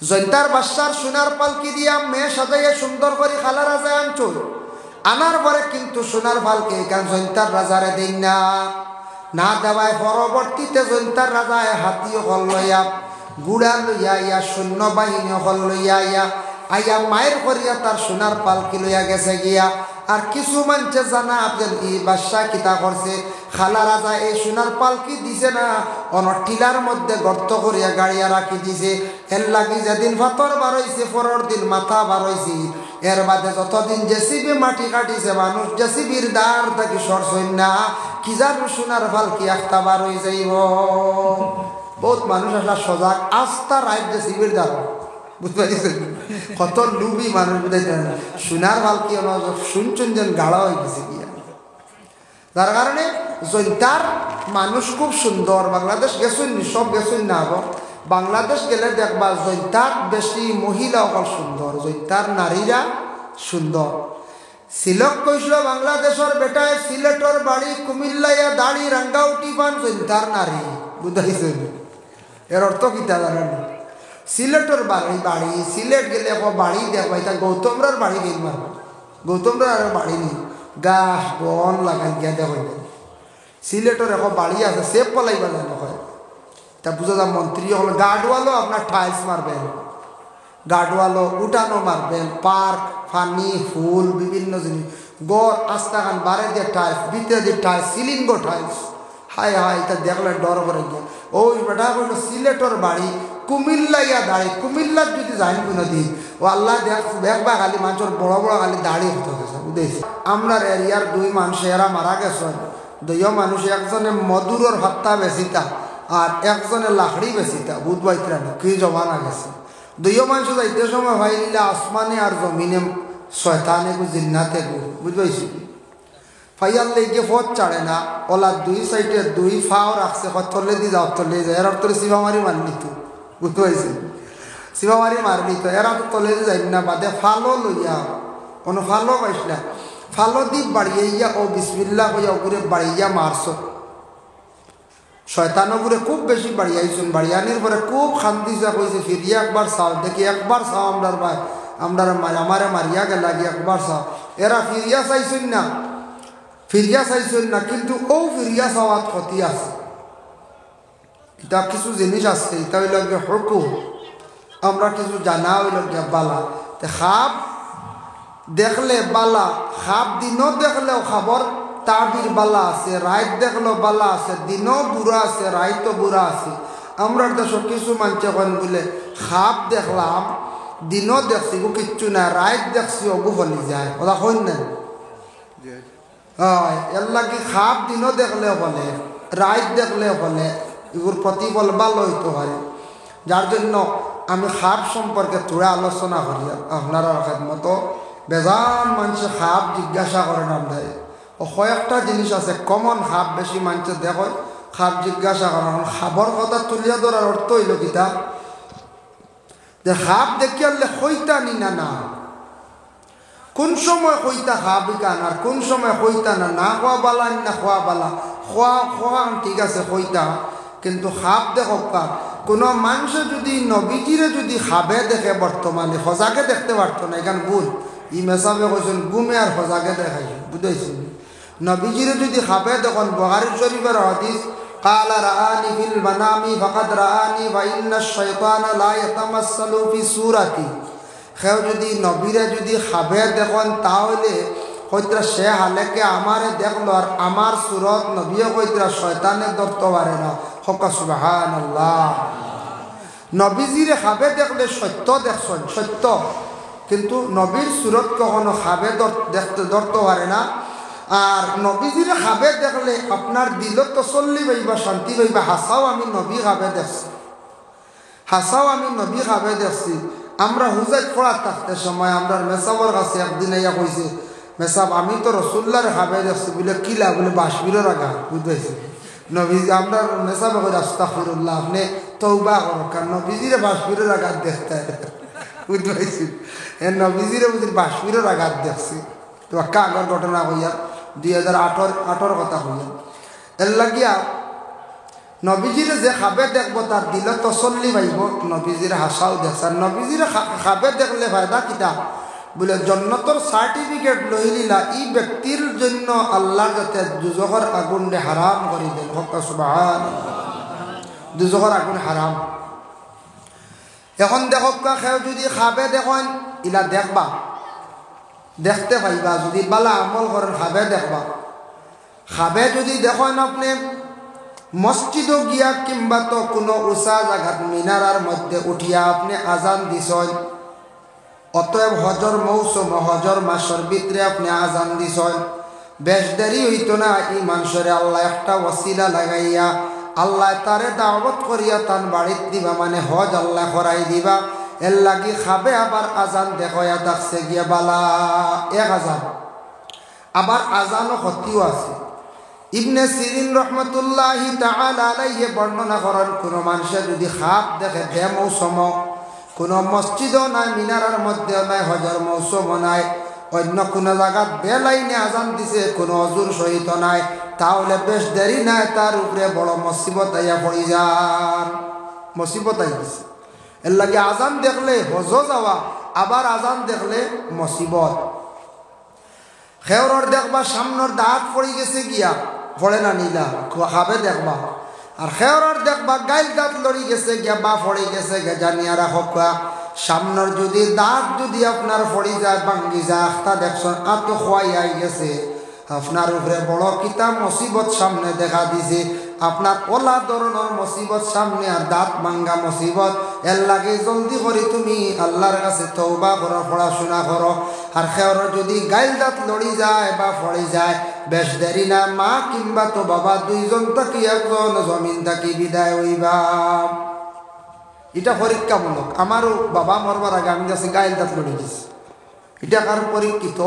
জয়ন্তার বাদশার সোনার পালকি দিয়া মেয়ে সাজাইয়া সুন্দর করে খালা রাজায় আনছুন। আনার পরে কিন্তু সোনার পালকি এখান জয়ন্তার রাজারে দেন না দেওয়ায় পরবর্তীতে জয়ন্তার রাজায় হাতিও হল লইয়া গুড়া লইয়া ইয়া সৈন্যবাহিনী হল লইয়া আইয়া মায়ের করিয়া তার সোনার পালকি লইয়া গেছে গিয়া। আর কিছু মানুষে জানা আপনার এই বাদশা কিতা করছে, খালা রাজা এই সোনার পালকি দিছে না অনটিলার মধ্যে গর্ত করিয়া গাড়িয়া রাখি দিছে। এর লাগি যেদিন ফাতর বার হইছে পরের দিন মাথা বার হইছে। এর বাদে যতদিন জেসিবি মাটি কাটিছে মানুষ জেসিবির দ্বার থাকি সরছই না কি জানো সোনার পালকি একটা বার হয়ে যাইব। বহুত মানুষ আসলে সজাগ আস্থা রাইট জেসিবির দ্বার বুঝতে পারছেন, কত লুবি মানুষ বুঝাইতে না সোনার পালকি শুনছেন যেন গাড়া হয়ে গেছে গিয়া। যার কারণে জয়ন্তার মানুষ খুব সুন্দর। বাংলাদেশ গেছেন সব গেছেন না, বাংলাদেশ গেলে দেখবা জয়ন্তার বেশি মহিলা অকল সুন্দর, জয়ন্তার নারীরা সুন্দর। সিলক কইছিল বাংলাদেশের বেটায় সিলেটর বাড়ি কুমিল্লাইয়া দাড়ি রাঙ্গা উঠি পান জয়ন্তার নারী বুঝাইছেন। এর অর্থ কিতা জানেন? সিলেটর বাড়ি সিলেট গেলে বাড়ি দেখবা এটা গৌতমরার বাড়ি গেল মারব, গৌতমরার আর বাড়ি নেই, গাছ বন লাগাই গিয়া দেখো। সিলেটর এখন বাড়ি আছে সেপ পলাইবা যেন হয় তা বুঝা যা মন্ত্রী হল গার্ডওয়ালও আপনার টাইলস মারবেন, গার্ডওয়ালও উঠানো মারবেন, পার্ক ফানি ফুল বিভিন্ন জিনিস গড় আস্তাখান বারে দিয়ে টাইলস ভিতরে দিয়ে টাইলস সিলিং গো টাইলস। হায় হায় এটা দেখলে ডর করে গিয়ে ওই বেটা বলল সিলেটর বাড়ি কুমিল্লাইয়া দাড়ি। কুমিল্লার যদি যাই কোনো দিন ও আল্লাহ দেখবা খালি মানুষের বড় বড় খালি দাড়ি হতে গেছে বুঝেছি। আমরা এরিয়ার দুই মানুষ এরা মারা গেছে, দুইও মানুষ একজনে মধুরর হত্যা বেশিতা আর একজনে লাকড়ি বেশিতা বুধবাইতরা কি জমানা গেছে। দুইও মানুষ যাইতে সময় ভাই নিলে আসমানে আর জমিনে শয়তানে গু জিন্নাতে গু বুঝবাইছি। ফাইয়ার লেগে ফত চাড়ে না ওলা দুই সাইডে দুই ফাও রাখছে তলে দিয়ে যাও তলে যায় এর তোর শিবা মারি মারলি তো বুঝতে পারছি, শিবা মারি মারলি তো এরা তো তলে যাই না বাদে ফালো লইয়া কোনো ফালো পাইছিলা ফালো দ্বীপ বাড়িয়া ও বিসমিল্লা হইয়া ওগুরে বাড়িয়া মারছ। শয়তানো গুরে খুব বেশি বাড়িয়াইছুন, বাড়িয়ানির পরে খুব খান্দিসা কইছে ফিরিয়া একবার চাও দেখি একবার চাও আমরার ভাই আমরার আমারে মারিয়া গেলা গিয়ে একবার চাও। এরা ফিরিয়া চাইছেন না, ফিরিয়া চাইছেন না কিন্তু ও ফিরিয়া চাওয়াত ক্ষতি আছে। এটা কিছু জিনিস আছে এটা হইল গিয়ে হকু আমরা কিছু জানা হইল গিয়া বালা খাপ দেখলে বালা, খাপ দিনও দেখলেও খাবার তাবির বালা আছে, রাত দেখলেও বালা আছে, দিনও বুড়া আছে রাইতও বুড়া আছে। আমরা দেশ কিছু মানুষ কন বলে খাপ দেখলাম দিনও দেখছি গো কিচ্ছু না, রাত দেখছি অগু ফলি যায় ওরা হইন না। হয় এর লাগে খাপ দিনও দেখলেও বলে রাত দেখলেও বলে এগুলোর প্রতিফল ভালো হইতে পারে। যার জন্য আমি খাপ সম্পর্কে থোড়া আলোচনা করি। আপনারা মতো বেজান মানুষে খাপ জিজ্ঞাসা করেন আপনার ও কয়েকটা জিনিস আছে কমন খাপ বেশি মানুষে দেখো খাপ জিজ্ঞাসা করেন। খাবার কথা তুলিয়া ধরার অর্থ হইল কিতা যে খাপ দেখি আনলে হইতা নি না না কোন সময় হইতা খাপ ইকান আর কোন সময় হইতা না না খোয়া বালা না খোয়া বালা খোয়া খোয়া ঠিক আছে হইতা কিন্তু খাপ দেখো কাপ কোনো মানুষে যদি নবীজিরে যদি খাবে দেখে বর্তমানে সজাগে দেখতে পারতো না এখান ভুল ই মেসাবে কৈছেন গুমে আর সজাগে দেখাইছে বুঝাইছেন। নবীজিরে যদি খাবে দেখুন বুখারী শরীফের হাদিস قال رآني في المنام فقد رآني وإن الشيطان لا يتمثل في صورتي। কেউ যদি নবীরে যদি খাবে দেখুন তাহলে কইতরা সে হালেকে আমারে দেখলো আর আমার সুরত নবীও কইতরা শয়তানে ধরতে পারে না। হকা সুবহানাল্লাহ। নবীজিরে খাবে দেখলে সত্য দেখছেন সত্য কিন্তু নবীর সুরত কখনো খাবে দেখতে ধরতে পারে না। আর নবীজিরে খাবে দেখলে আপনার দিল তসল্লি পাইবা শান্তি পাইবা। হাসাও আমি নবী খাবে দেখছি, হাসাও আমি নবী খাবে দেখছি। আমরা হুজাইত পড়া থাকতে সময় আমরা মেসাবর কাছে একদিন ইয়া কইছে মেসাব আমি তো রসুল্লার খাবে দেখছি বলে কিলা বলে বাসবিরের আগা বুঝতেছি নবীজি আমরা মেসাবে করে আস্তাগফিরুল্লাহ আপনি তওবা করো কারণ নবীজিরে বাসবিরের আঘাত দেখতে বুঝতে পারছি এ নবীজিরে বুঝি বাসবিরের আঘাত দেখছি। তো একটা আগর ঘটনা হইয়া 2018 কথা হইয়া এর লাগিয়া নবীজির যে খাবে দেখবো তার দিল তসল্লি পাইব। নবীজির হাসাও দেখছেন, নবীজির খাবে দেখলে ফায়দা কিতা বলে জন্নতর সার্টিফিকেট লই লিলা ই ব্যক্তির জন্য আল্লাহ যাতে দুজখর আগুন হারাম করে দেন। সুবহানাল্লাহ, দুজখর আগুন হারাম। এখন দেখক কেউ যদি খাবে দেখেন ইলা দেখবা, দেখতে পাইবা যদি বালা আমল করেন খাবে দেখবা। খাবে যদি দেখেন আপনি মসজিদও গিয়া কিংবা তো কোনো উঁচা জায়গাত মিনারার মধ্যে উঠিয়া আপনি আজান দিছেন, অতএব হজর মৌসুম হজর মাসের ভিতরে আপনি আজান দিছেন, বেশ দেরি হইতো না এই মানুষের আল্লাহ একটা ওসিলা লাগাইয়া আল্লাহ তারে দাওয়াত করিয়া তান বাড়িত দিবা, মানে হজ আল্লাহ করাই দিবা। এর লাগি খাবে আবার আজান দেখাইয়া দেখছে গিয়া বালা এক আজান, আবার আজানও ক্ষতিও আছে। ইবনে সিরিন রহমতুল্লাহি তাআলা আলাইহি বর্ণনা করেন কোন মানুষের যদি খাপ দেখে বেমৌসুম, কোনো মসজিদও নাই, মিনারার মধ্যেও নাই, হজর মৌসুমও নাই, অন্য কোনো জায়গাত বেলাইনে আজান দিছে, কোনো অজুর সহিত নাই, তাহলে বেশ দেরি নাই তার উপরে বড় মুসিবত আইয়া পড়ি যান, মুসিবত আই গেছে। এর লাগে আজান দেখলে হজ যাওয়া, আবার আজান দেখলে মুসিবত। খেওরর দেখবা সামনের দাঁত পড়ে গেছে গিয়া পড়ে না নিলা খাবে দেখবা, আর খেওরর দেখবা গাইল দাঁত লড়ি গেছে গিয়া বা পড়ে গেছে গে জানিয়া রাখক। সামনের যদি দাঁত যদি আপনার পড়ি যায় ভাঙ্গি যায় আখতা দেখছেন আত খোয়াই আই গেছে, আপনার উপরে বড় কিতা মুসিবত সামনে দেখা দিছে, আপনার ওলা ধরনের মুসিবত সামনে আর দাঁত ভাঙ্গা মুসিবত। এর লাগে জলদি করে তুমি আল্লাহর কাছে তওবা করো, পড়াশোনা করো। আর খেওর যদি গাইল দাঁত লড়ি যায় বা পড়ে যায় বেশ দেরি না, মা কিংবা তো বাবা দুইজন থাকি একজন জমিন থাকি বিদায় হইবা। এটা পরীক্ষামূলক। আমারও বাবা মরবার আগে আমি কাছে গাইল দাঁত লড়ে গেছি, এটা কার পরীক্ষিত।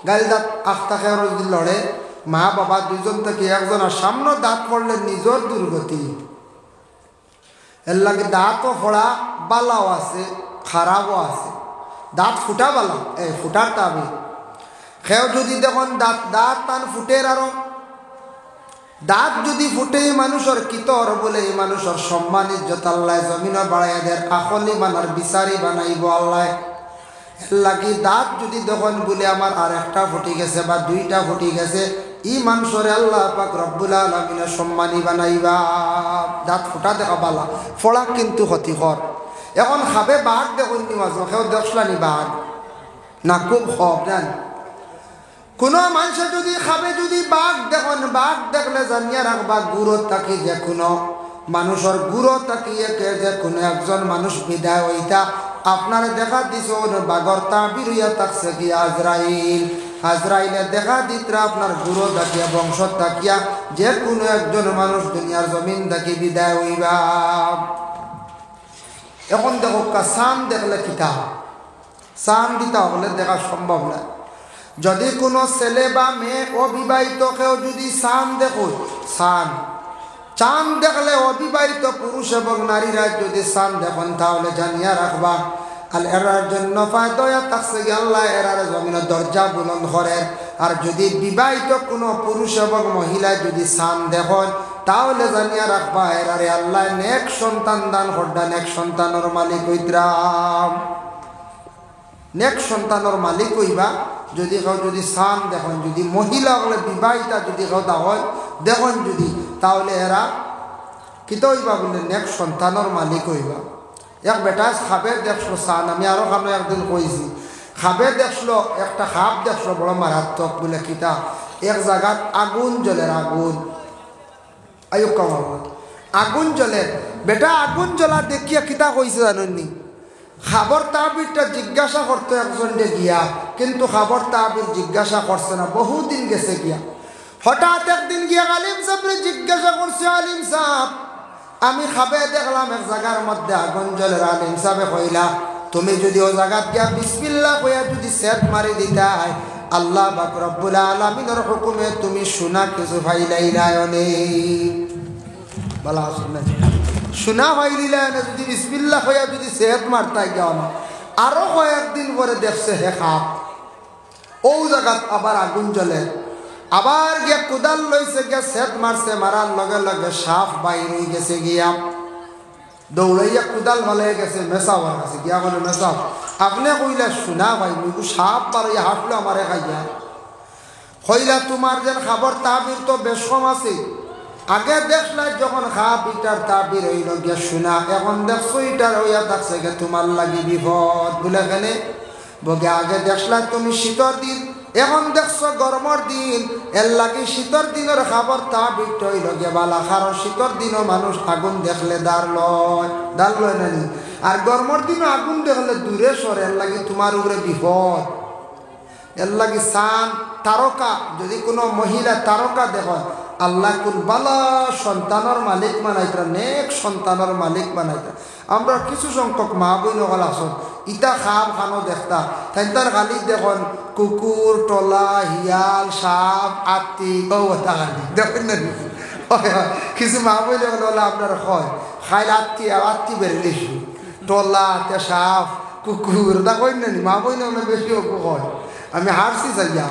গাইল দাঁত আখতা খেওর যদি লড়ে মা বাবা দুইজন থেকে একজন, আর সামনে দাঁত পড়লে নিজের দুর্গতি। এর লাগে দাঁতও ফোড়া বালাও আছে খারাপও আছে, দাঁত ফুটা বালা এই ফুটার তাবি খেও যদি দেখুন দাঁত দাঁত টান ফুটের, আরো দাঁত যদি ফুটে মানুষের কিতর বলে এই মানুষের সম্মান ইজ্জত আল্লাহ জমিন বাড়াইয়া দেয়, আখলি বানার বিচারি বানাইব আল্লাহ। এর লাগি দাঁত যদি দেখুন বলে আমার আর একটা ফুটি গেছে বা দুইটা ফুটি গেছে, ই মানুষরে আল্লাহ পাক রব্বুল আলামিনের সম্মানী বানাইবা। দাঁত ফুটা দেখা বালা, ফোড়া কিন্তু ক্ষতিকর। এখন খাবে বাঘ দেখুন নিমাজ কেউ দেখলানি বাঘ না খুব হব জান। কোনো মানুষে যদি খাবে যদি বাঘ দেখুন, বাঘ দেখলে জানিয়া রাখবা গুরুত থাকি যে কোনো মানুষের গুরুত তাকিয়ে কে যে কোনো একজন মানুষ বিদায় হইতা আপনার দেখা দিছ বাঘর তাবির হইয়া থাকছে কি আজরাইল। আজরাইলে দেখা দিতরা আপনার গুরু তাকিয়া বংশ তাকিয়া যে কোনো একজন মানুষ দুনিয়ার জমিন থাকি বিদায় হইবা। এখন দেখো চাঁদ দেখলে কিতা চাঁদ দিতা হলে দেখা সম্ভব না। যদি কোনো ছেলে বা মেয়ে অবিবাহিত কেউ যদি চাঁদ দেখো, চাঁদ দেখলে অবিবাহিত পুরুষ এবং নারীরা যদি চাঁদ দেখেন তাহলে জানিয়া রাখবা আর এরার জন্য ফায়দা থাকছে কি আল্লাহ এরার জমিনের দরজা বুলন্দ করেন। আর যদি বিবাহিত কোনো পুরুষ এবং মহিলা যদি চাঁদ দেখেন তাহলে জানিয়া রাখবা এরারে আল্লাহ নেক সন্তান দান করডা, নেক সন্তানের মালিক হইতরাম, নেক সন্তানের মালিক হইবা। যদি কেউ যদি চাঁদ দেখেন, যদি মহিলা হলে বিবাহিতা যদি কেউ দেখেন যদি তাহলে এরা কিতা হইবা বলে নেক সন্তানের মালিক হইবা। এক বেটা খাবে দেখলো চাঁদ, আমি আরো খানো একদিন কইছি খাবে দেখলো একটা খাপ দেখলো বড় মারাত্মক বলে কিতা এক জায়গাত আগুন জ্বলের, আগুন আয়ু কমার আগুন জ্বলে। বেটা আগুন জ্বলা দেখিয়া কিতা কইছে জানেননি, খাবার তাবিরটা জিজ্ঞাসা করতো একজনকে গিয়া, কিন্তু খাবার তাবির জিজ্ঞাসা করছে না, বহুদিন গেছে গিয়া। হঠাৎ একদিন গিয়া আলিম সাহেবরে জিজ্ঞাসা করছে, আলিম সাহেব আমি খাবে দেখলাম এক জায়গার মধ্যে আগুন জ্বলের। আলিম সাহেবে কইলা তুমি যদি ও জায়গাত গিয়া বিসমিল্লাহ কইয়া যদি সেট মারি দিতাই আল্লাহ পাক রব্বুল আলামিনের হুকুমে তুমি শোনা কিছু ফাইলাইলায়নে বলা শুনে শোনা ফাইলিলায়নে যদি বিসমিল্লাহ কইয়া যদি সেট মারতাই গেল। আরো কয়েকদিন পরে দেখছে হে খাপ ও জায়গাত আবার আগুন জ্বলে। আবার গিয়া কুদাল লইছে গিয়া সেট মারছে, মারার লগে লগে সাপ বাইর হয়ে গেছে গিয়া দৌড়াইয়া কুদাল ভালে গেছে মেসাওয়ার কাছে গিয়া বলে মেসাও আপনি কইলা শোনা ভাই মুগু সাপ বাড়াইয়া হাঁটলো আমারে খাইয়া হইলা তোমার যেন খাবার তাবির তো বেশ কম আছে আগে দেখলাই যখন খাপ ইটার তাবির হইল গিয়া শোনা এখন দেখছো ইটার হইয়া থাকছে গে তোমার লাগি বিপদ বলে কেনে বগে আগে দেখলা তুমি শীতর দিন এখন দেখছো গরমের দিন এর লাগে শীতর দিনের খাবার তাবির হইল গিয়া বালা কারণ শীতর দিনও মানুষ আগুন দেখলে দাঁড় লয় নানি আর গরমের দিনও আগুন দেখলে দূরে সরে এর লাগে তোমার উপরে বিপদ এর লাগে সান তারকা যদি কোনো মহিলা তারকা দেখ আল্লাহ কুল বালা সন্তানের মালিক বানাইতা নেক সন্তানের মালিক বানাইতা আমরা কিছু সংখ্যক মা বই নকল আসন ইটা খাপ খানো দেখতা তাই তার খালি দেখুন কুকুর টলা হিয়াল সাপ আত্মি ওটা খালি দেখুন না কিছু মা বই নকল হলে আপনার হয় খাইল আত্মি বেরিয়েছি টলা সাপ কুকুর দেখুন না মা বই নকলে বেশি অপু হয় আমি হারছি যাইয়া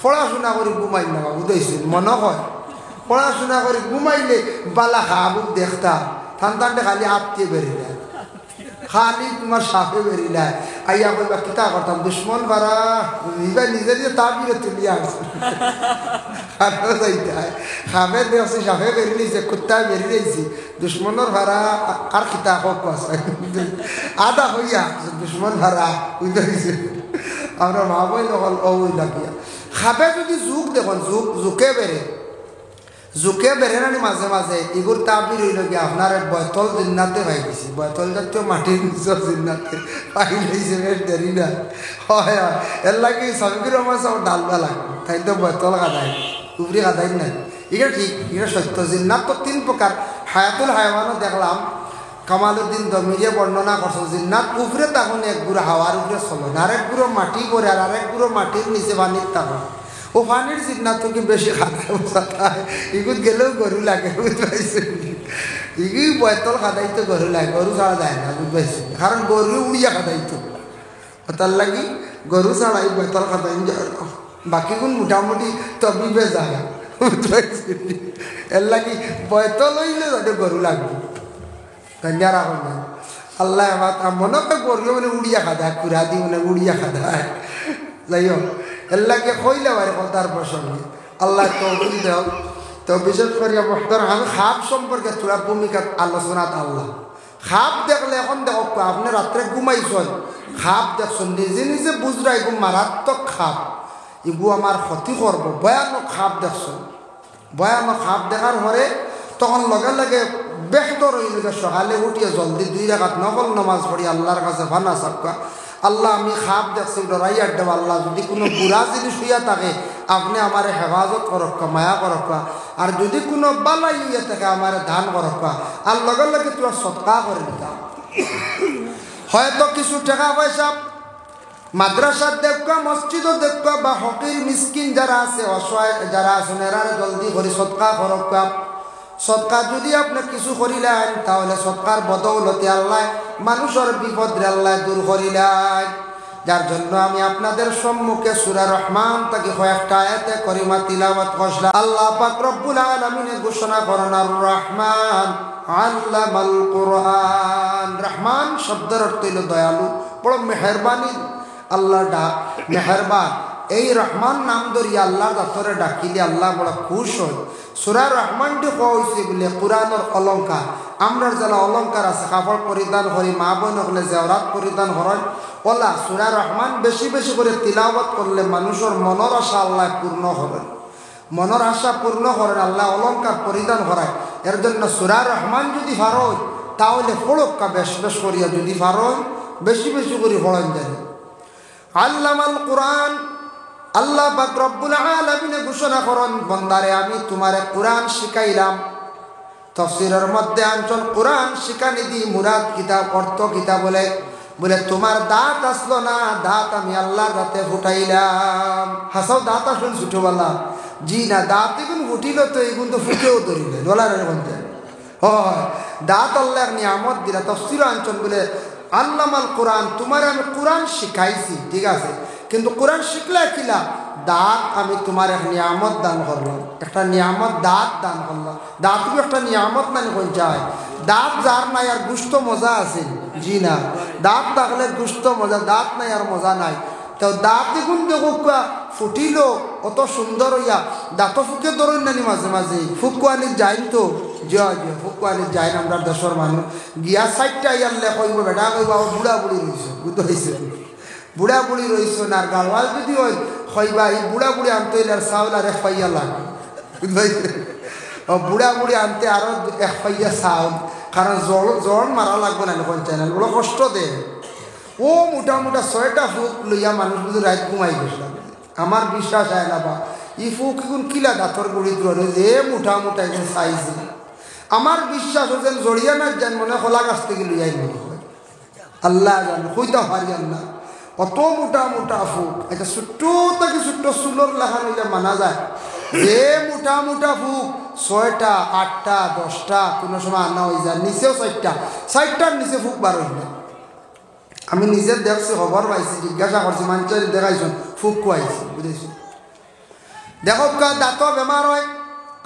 পড়াশোনা করে ঘুমাই না বাবু দেখছেন মনে হয় পড়াশোনা করে ঘুমাইলে বালা খাবুক দেখতা ঠান্ডাটা খালি আত্মীয় বেরিয়ে খালি তোমার সাপে বেরিয়ে আইয়া কইবা কিতা করতাম দুশ্মন বারা নিবা নিজে নিজে তাবিরে তুলিয়া আসছে খাবে দেখছি সাপে বেরিয়েছে কুত্তায় বেরিয়েছি দুশ্মনের ভাড়া আর কিতা হোক আছে আদা হইয়া দুশ্মন ভাড়া বুঝতে আমরা মা বই নকল ওই লাগিয়া খাবে যদি জুক দেখুন জুকে বেড়ে নানি মাঝে মাঝে এগুর তাবির হইল গিয়ে আপনার বয়তল জিন্নাতে পাই গেছি বয়তল জাতীয় মাটির নিচর জিন্নাতে পাই লইছে বেশ দেরি না হয় হয় এর লাগে সবকির মাছ আমার ডালবা লাগবে তাই তো বয়তল কাদাই উপরে কাদাই নাই এটা ঠিক এটা সত্য জিন্নাত তো 3 প্রকার হায়াতুল হায়াওয়ানও দেখলাম কামালউদ্দিন দমিরিয়া বর্ণনা করছে জিন্নাত উপরে তখন এক গুঁড়ো হাওয়ার উপরে চলো আরেক গুঁড়ো মাটি করে আর আরেক গুঁড়ো মাটির নিচে পানির তখন ও পানির জিন্নাত তো কি বেশি খাদায় বসায় ইগুত গেলেও গরু লাগে বুঝতে পারছি ইগু বয়তল খাদাইতো গরু লাগে গরু ছাড়া যায় না বুঝতে পারছি কারণ গরু উড়িয়া খাদাইতো তার লাগি গরু ছাড়াই বয়তল খাদাই যায় বাকি কোন মোটামুটি তবিবে যায় বুঝতে পারছি এর লাগি বয়তল হইলে যাতে গরু লাগবে কন্যা রাখুন না আল্লাহ আমার মনে করে গরু মানে উড়িয়া খাদায় কুড়া দি মানে উড়িয়া খাদায় যাই হোক এর লাগে কইলে বারে কথার প্রসঙ্গে আল্লাহ তৌফিক দাও তো বিশেষ করে আমি খাপ সম্পর্কে তোরা ভূমিকা আলোচনাত আল্লাহ খাপ দেখলে এখন দেখো আপনি রাত্রে ঘুমাইছেন খাপ দেখছেন নিজে নিজে বুঝরা এগু মারাত্মক খাপ এগু আমার ক্ষতি করব ভয়ানক খাপ দেখছেন ভয়ানক খাপ দেখার পরে তখন লগে লগে বেহতর হইল সকালে উঠিয়ে জলদি 2 রাকাত নফল নামাজ পড়ি আল্লাহর কাছে ফানা সাক্কা আল্লাহ আমি খাপ দেখছি ডরাইয়ার দেব আল্লাহ যদি কোনো বুড়া জিনিস হইয়া থাকে আপনি আমার হেফাজত করক্কা মায়া করক্কা আর যদি কোনো বালাই হইয়া থাকে আমার ধান করক্কা আর লগে লগে তোরা সৎকা করে দিতাম হয়তো কিছু টাকা পয়সা মাদ্রাসার দেখবা মসজিদও দেখবা বা হকির মিসকিন যারা আছে অসহায় যারা আছেন এরা জলদি করে সৎকা করক্কা সৎকার যদি আপনি কিছু করিলেন তাহলে সৎকার বদৌলতে আল্লাহ মানুষের বিপদ আল্লাহ দূর করিলেন যার জন্য আমি আপনাদের সম্মুখে সূরা রহমান থেকে কয়েকটা আয়াতে করিমা তিলাওয়াত করলাম আল্লাহ পাক রব্বুল আলামিন ঘোষণা করেন আর রহমান আল্লামাল কুরআন রহমান শব্দের অর্থ হলো দয়ালু বড় মেহেরবানি আল্লাহ ডাক মেহেরবান এই রহমান নাম ধরিয়া আল্লাহর দপ্তরে ডাকিলে আল্লাহ বড় খুশ হয় সূরা রহমানটি কোয়া হয়েছে বলে কোরআনের অলঙ্কার আমরা যারা অলঙ্কার আছে কাপড় পরিধান করি মা বোন হলে জেওরাত পরিধান করেন ওলা সূরা রহমান বেশি বেশি করে তিলাওয়াত করলে মানুষের মনের আশা আল্লাহ পূর্ণ করেন মনের আশা পূর্ণ করেন আল্লাহ অলঙ্কার পরিধান করায় এর জন্য সূরা রহমান যদি ফারোয় তাহলে পড়ক্কা বেশ বেশ করিয়া যদি ফারোয় বেশি বেশি করে পড়েন জানি আল্লামাল কোরআন আল্লাহ পাক রব্বুল আলামিন ঘোষণা করেন বান্দারে আমি তোমারে কোরআন শিখাইলাম তাফসীরের মধ্যে আনছেন কোরআন শিখানি দি মুরাদ কিতাব অর্থ কিতাব বলে তোমার দাঁত আসলো না দাঁত আমি আল্লাহর রাতে ফুটাইলাম হাসাও দাঁত আসুন ছোটবেলা জি না দাঁত এগুন ফুটিল তো এগুন তো ফুটেও ধরিলে ডলারের মধ্যে হয় দাঁত আল্লাহ নিয়ামত দিলা তাফসীর আনছেন বলে আল্লামাল কোরআন, তোমার আমি কোরআন শিখাইছি, ঠিক আছে, কিন্তু কোরআন শিখলে কিলা দাঁত আমি তোমার এক নিয়ামত দান করলাম, একটা নিয়ামত দাঁত দান করলাম। দাঁত তুমি একটা নিয়ামত মানে কোন যায়, দাঁত যার নাই আর গুস্ত মজা আছে, জি না, দাঁত থাকলে গুস্ত মজা, দাঁত নাই আর মজা নাই। তো দাঁত দেখুন দেখো ফুটিল অত সুন্দর হইয়া দাঁত ফুকে ধরুন নানি মাঝে মাঝে ফুকুয়ানি যাই তো জয় জয় ফুকুয়ানি যাই না আমরা দেশের মানুষ গিয়া সাইডটা ইয়ারলে কইব বেটা কইব বুড়া বুড়ি রইছ, বুঝতে হয়েছে, বুড়া বুড়ি রইছ না। আর গালওয়াল যদি হয় কইবা এই বুড়া বুড়ি আনতে আর চাউল আর এক পাইয়া লাগে, বুঝতে হয়েছে, বুড়া বুড়ি আনতে আরো এক পাইয়া চাউল, কারণ জ্বর মারা লাগবে না কোন চ্যানেল বড় কষ্ট দেয়। ও মোটা মোটা 6টা ফুক লইয়া মানুষ বুঝে রাত ঘুমাই গেছিলাম। আমার বিশ্বাস হয় না বা ই ফুক এখন কিলা দাঁতর গুড়ি ধরে যে মোটা মোটা এখন চাইছে। আমার বিশ্বাস হচ্ছেন জড়িয়া না যান মনে খোলা গাছ থেকে লইয়াই মনে হয়, আল্লাহ জান হইতে পারিয়ান না অত মোটা মোটা ফুক। এটা ছোট্ট থেকে ছোট্ট চুলোর লেখা লইলে মানা যায়, যে মোটা মোটা ফুক 6টা 8টা 10টা কোনো সময় আনা হয়ে যায়, নিচেও 4টার নিচে ফুক বার হই না। আমি নিজে দেখছি, খবর পাইছি, জিজ্ঞাসা করছি মানুষের দেখাইছেন ফুক খুয়াইছি, বুঝেছি। দেখো দাঁত বেমার হয়,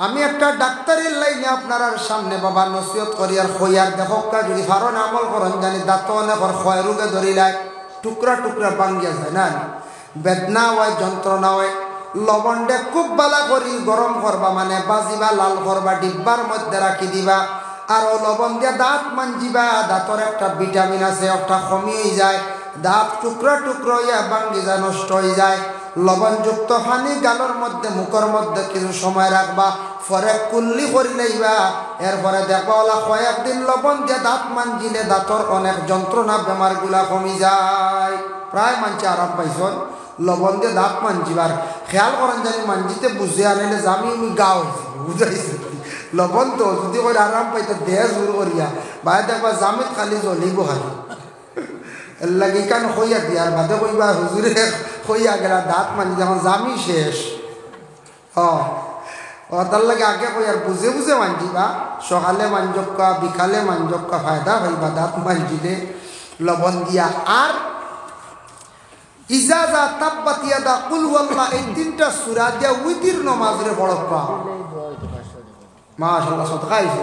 আমি একটা ডাক্তারের লাইনে আপনার সামনে বাবা নসিহত করি আর খইয়ার দেখো যদি ফারণ আমল করেন জানি দাঁত অনেক ক্ষয় রোগে ধরিলায় টুকরা টুকরা ভাঙ্গিয়া যায় না, বেদনা হয় যন্ত্রণা হয়। লবণটা খুব বালা করি গরম করবা, মানে বাজিবা লাল করবা, ডিব্বার মধ্যে রাখি দিবা, আর লবণ দিয়া দাঁত মানজিবা। দাঁতর একটা ভিটামিন আছে, একটা কমি হয়ে যায়, দাঁত টুকরা টুকরা হইয়া ভাঙ্গি যায়, নষ্ট হয়ে যায়। লবণযুক্ত পানি গালের মধ্যে মুখের মধ্যে কিছু সময় রাখবা, পরে কুল্লি করি লইবা। এরপরে দেখবা ওলা কয়েকদিন লবণ দিয়ে দাঁত মানজিলে দাঁতর অনেক যন্ত্রণা বেমারগুলা কমি যায়। প্রায় মানছে আরাম পাইছন লবণ দিয়ে দাঁত মানজিবার। খেয়াল করেন জানি মানজিতে বুঝে আনিলে জামি আমি গা হয়েছে, বুঝাইছে লবণ তো যদি করে আরাম পাইতে দেহ জোর করিয়া বাইরে দেখবা জামিত খালি জ্বলিব খালি এর লাগে কেন হইয়া দিয়ার বাদে কইবা হুজুরে হইয়া গেলা দাঁত মানি যখন জামি শেষ। তার লাগে আগে কই আর বুঝে বুঝে মানজিবা, সকালে মানজক্কা বিকালে মানজক্কা ফায়দা হইবা দাঁত মানজিলে লবণ দিয়া। আর ইজাজা তাব্বাত ইয়াদা কুল ওয়াল্লাহ এই 3টা সূরা দিয়া উইতির নামাজরে পড়বা। মাশাআল্লাহ সদকা আইছে।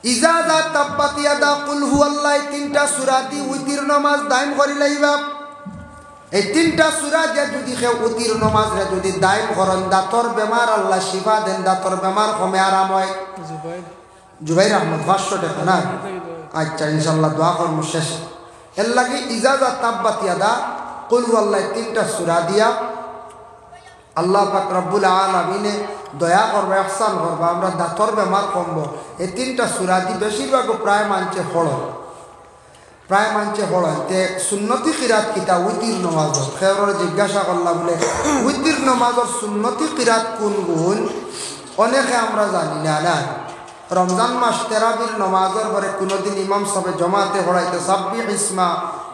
ইজাজা তাব্বাত ইয়াদা কুল হুয়াল্লাহ 3টা সূরা দি উইতির নামাজ দাইম করি লাইবা। এই 3টা সূরা যে যদি কেউ উইতির নামাজরে যদি দাইম করেন দাঁতর বেমার আল্লাহ শিফা দেন, দাঁতর বেমার কমে আরাম হয়। জুবাইর আহমদ 500 টাকা না? আচ্ছা ইনশাআল্লাহ দোয়া করব শেষ। এর লাগে ইজাজা তাব্বাত ইয়াদা কুল হুয়াল্লাহ 3টা সূরা দিয়া আল্লাহ পাক রব্বুল আলামিনে দয়া করবে, ইহসান করবে, আমরা দাঁতর বেমার কমবো। এই 3টা সূরা দি বেশিরভাগ প্রায় মানছে পড়ো, প্রায় মানছে পড়ো। তে সুন্নতি কিরাত কিতা উইতির নামাজ। খেয়র জিজ্ঞাসা করলাম বলে উইতির নামাজের সুন্নতি কিরাত কোন গুণ অনেকে আমরা জানি না। না রমজান মাস তেরাবির নামাজের পরে কোনোদিন ইমাম সাহেব জমাতে পড়াইতে সাব্বিহ ইসমা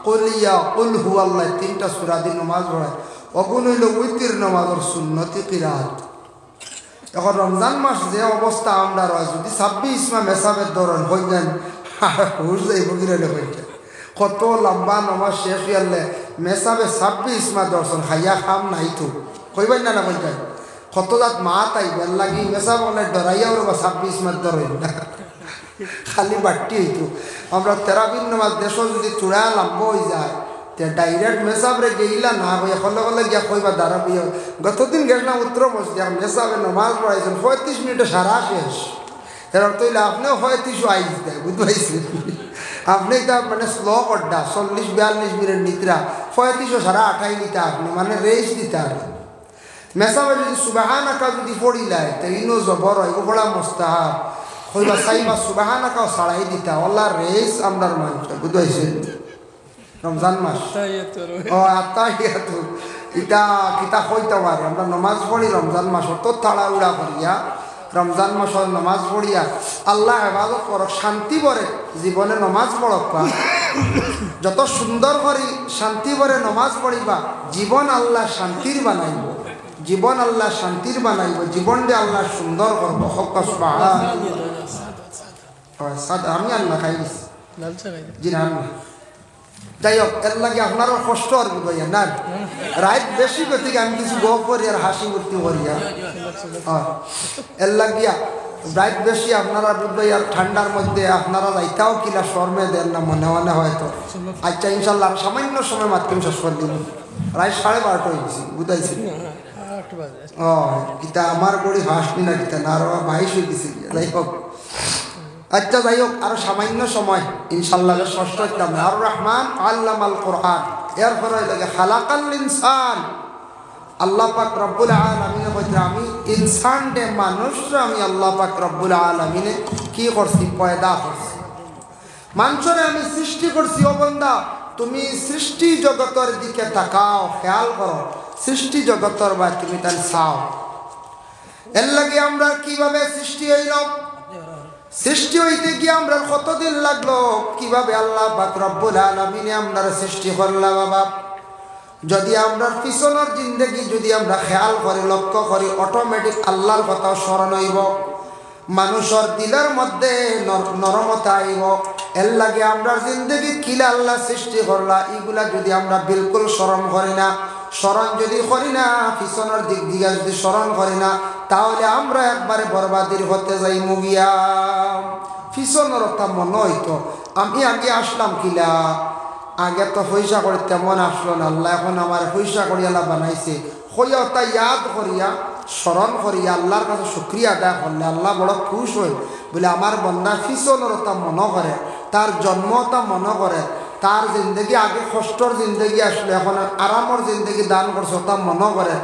কুলিয়া কুল হুয়াল্লাহ 3টা সূরা দি নামাজ পড়ায়, অগুণ হইল উইতির নামাজের সুন্নতি কিরাত। এখন রমজান মাস যে অবস্থা আমরা রয় যদি 26 ইসমা মেসাবের ধরন হয়ে যান হুশ যাইব গিরালে হইতে কত লম্বা নামাজ শেষ হইলে মেসাবে 26 ইসমা দর্শন খাইয়া খাম নাই তো কইবেন না বলতে কত জাত মা তাই বেল লাগি মেসাব বলে ডরাইয়া ওর 26 ইসমা ধরেন না খালি বাট্টি হইতো। আমরা তেরাবির নামাজ দেশ যদি চূড়া লম্বা হয়ে যায় ডাইরেক্ট মেসাবরে গেইলা না ভাই হলে হলে গিয়া কইবা দাঁড়া বইয়া। গতদিন গেছিলাম উত্তর মসজিদে মেসাবে নামাজ পড়াইছেন 35 মিনিটে সারা শেষ। এর অর্থ হইলে আপনিও 35 আইস দেয়, বুঝতে পারছেন? আপনি তা মানে স্লো করডা 40-42 মিনিট নিদ্রা 35 সারা 28 নিতে আপনি মানে রেস্ট দিতে আর মেসাবে যদি সুবহানাকা যদি পড়িলায় তো ইনো জবর হয় বড় মুস্তাহাব কইবা সাইবা সুবহানাকা সারাই দিতা আল্লাহ রেস আমরার মানুষ, বুঝতে পারছেন? রমজান মাস আত্মাহিয়াতু ইটা কিতা কইতে পারে আমরা নমাজ পড়ি রমজান মাস অত তাড়াহুড়া করিয়া রমজান মাসের নমাজ পড়িয়া আল্লাহ ইবাদত করক, শান্তি ভরে জীবনে নমাজ পড়ক। যত সুন্দর করে শান্তি ভরে নমাজ পড়িবা জীবন আল্লাহ শান্তির বানাইব, জীবন আল্লাহ শান্তির বানাইব, জীবনটা আল্লাহ সুন্দর করবো। আমি আল্লাহ খাই জি না যাই হোক এর লাগে আপনারও কষ্ট আর বুঝাইয়া না রাত বেশি গতি আমি কিছু গপ করি আর হাসি ভর্তি করিয়া এর লাগিয়া রাত বেশি আপনারা বুঝবাই আর ঠান্ডার মধ্যে আপনারা যাইতাও কিনা শর্মে দেন না মনে মনে হয়তো আচ্ছা ইনশাল্লাহ সামান্য সময় মাত্র শেষ করে দিব রাত 12:30 হয়ে গেছি বুঝাইছি ও গীতা আমার গড়ি হাসনি না গীতা না আরো 22 হয়ে গেছি যাই হোক আচ্ছা যাই হোক আরো সামান্য সময় ইনশাল্লাহ ষষ্ঠ ইসলাম আর রহমান আল্লামাল কোরআন এরপরে লাগে খালাকাল ইনসান আল্লাহ পাক রব্বুল আলামিনে কইতে আমি ইনসান দে মানুষ আমি আল্লাহ পাক রব্বুল আলামিনে কি করছি পয়দা করছি মানুষরে আমি সৃষ্টি করছি ও বান্দা তুমি সৃষ্টি জগতের দিকে তাকাও খেয়াল করো সৃষ্টি জগতের বা তুমি তার চাও এর লাগে আমরা কিভাবে সৃষ্টি হইলাম সৃষ্টি হইতে গিয়ে আমরা কতদিন লাগলো কিভাবে আল্লাহ পাক রব্বুল আলামিনে আমরা সৃষ্টি করলাম বাবা যদি আমরা পিছনের জিন্দগি যদি আমরা খেয়াল করি লক্ষ্য করি অটোমেটিক আল্লাহর কথা স্মরণ হইব মানুষের দিলের মধ্যে নরমতা আইব এর লাগে আমরা জিন্দগি কিলা আল্লাহ সৃষ্টি করলা এগুলা যদি আমরা বিলকুল স্মরণ করি না স্মরণ যদি করি না পিছনের দিক দিকে যদি স্মরণ করি না তাহলে আমরা একবারে বরবাদির হতে যাই মুগিয়া পিছনের কথা মনে হইতো আমি আগে আসলাম কিলা আগে তো পয়সা করে তেমন আসলো না আল্লাহ এখন আমার পয়সা করি আল্লাহ বানাইছে হইয়া তা ইয়াদ করিয়া স্মরণ করিয়া আল্লাহর কাছে শুক্রিয়া আদায় করলে আল্লাহ বড় খুশ হই বলে আমার বন্ধা পিছনের তা মনে করে তার জন্মতা মনে করে তার জিন্দগি আগে কষ্টর জিন্দগি আসলো এখন আরামর জিন্দগি দান করছে তা মনে করে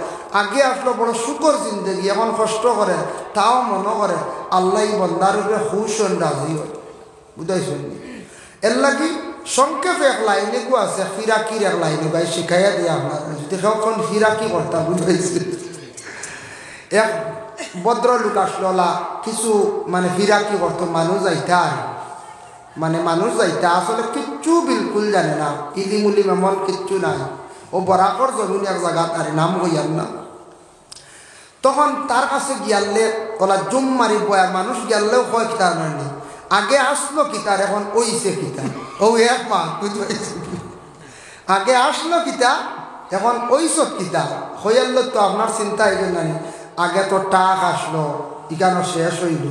আগে আসলো বড় সুখর জিন্দগি এখন কষ্ট করে তাও মনে করে আল্লাহ বন্দার উপরে খুশ হন রাজি হয় বুঝাইছেন এর লাগি সংক্ষেপে এক লাইনে গো আছে ফিরাকির এক লাইনে ভাই শিখাইয়া দিয়ে আপনার যদি কখন ফিরাকি করতাম বুঝাইছে এক ভদ্রলোক আসলো কিছু মানে ফিরাকি করতো মানুষ যাইতা মানে মানুষ যাইতা আসলে কিচ্ছু বিলকুল জানে না ইলিমুলি মেমন কিচ্ছু নাই ও বরাকর জরুন এক জায়গা তার নাম হইয়ার না তখন তার কাছে গিয়ালে ওলা জুম মারি বয়ার মানুষ গিয়ালেও কয় কি তার মানে আগে আসলো কিতার এখন ওইছে কিতা ও এক মা আগে আসলো কিতা এখন ওইসব কিতা হইয়াল তো আপনার চিন্তা হইবেন না আগে তো টাক আসলো ইকানো শেষ হইল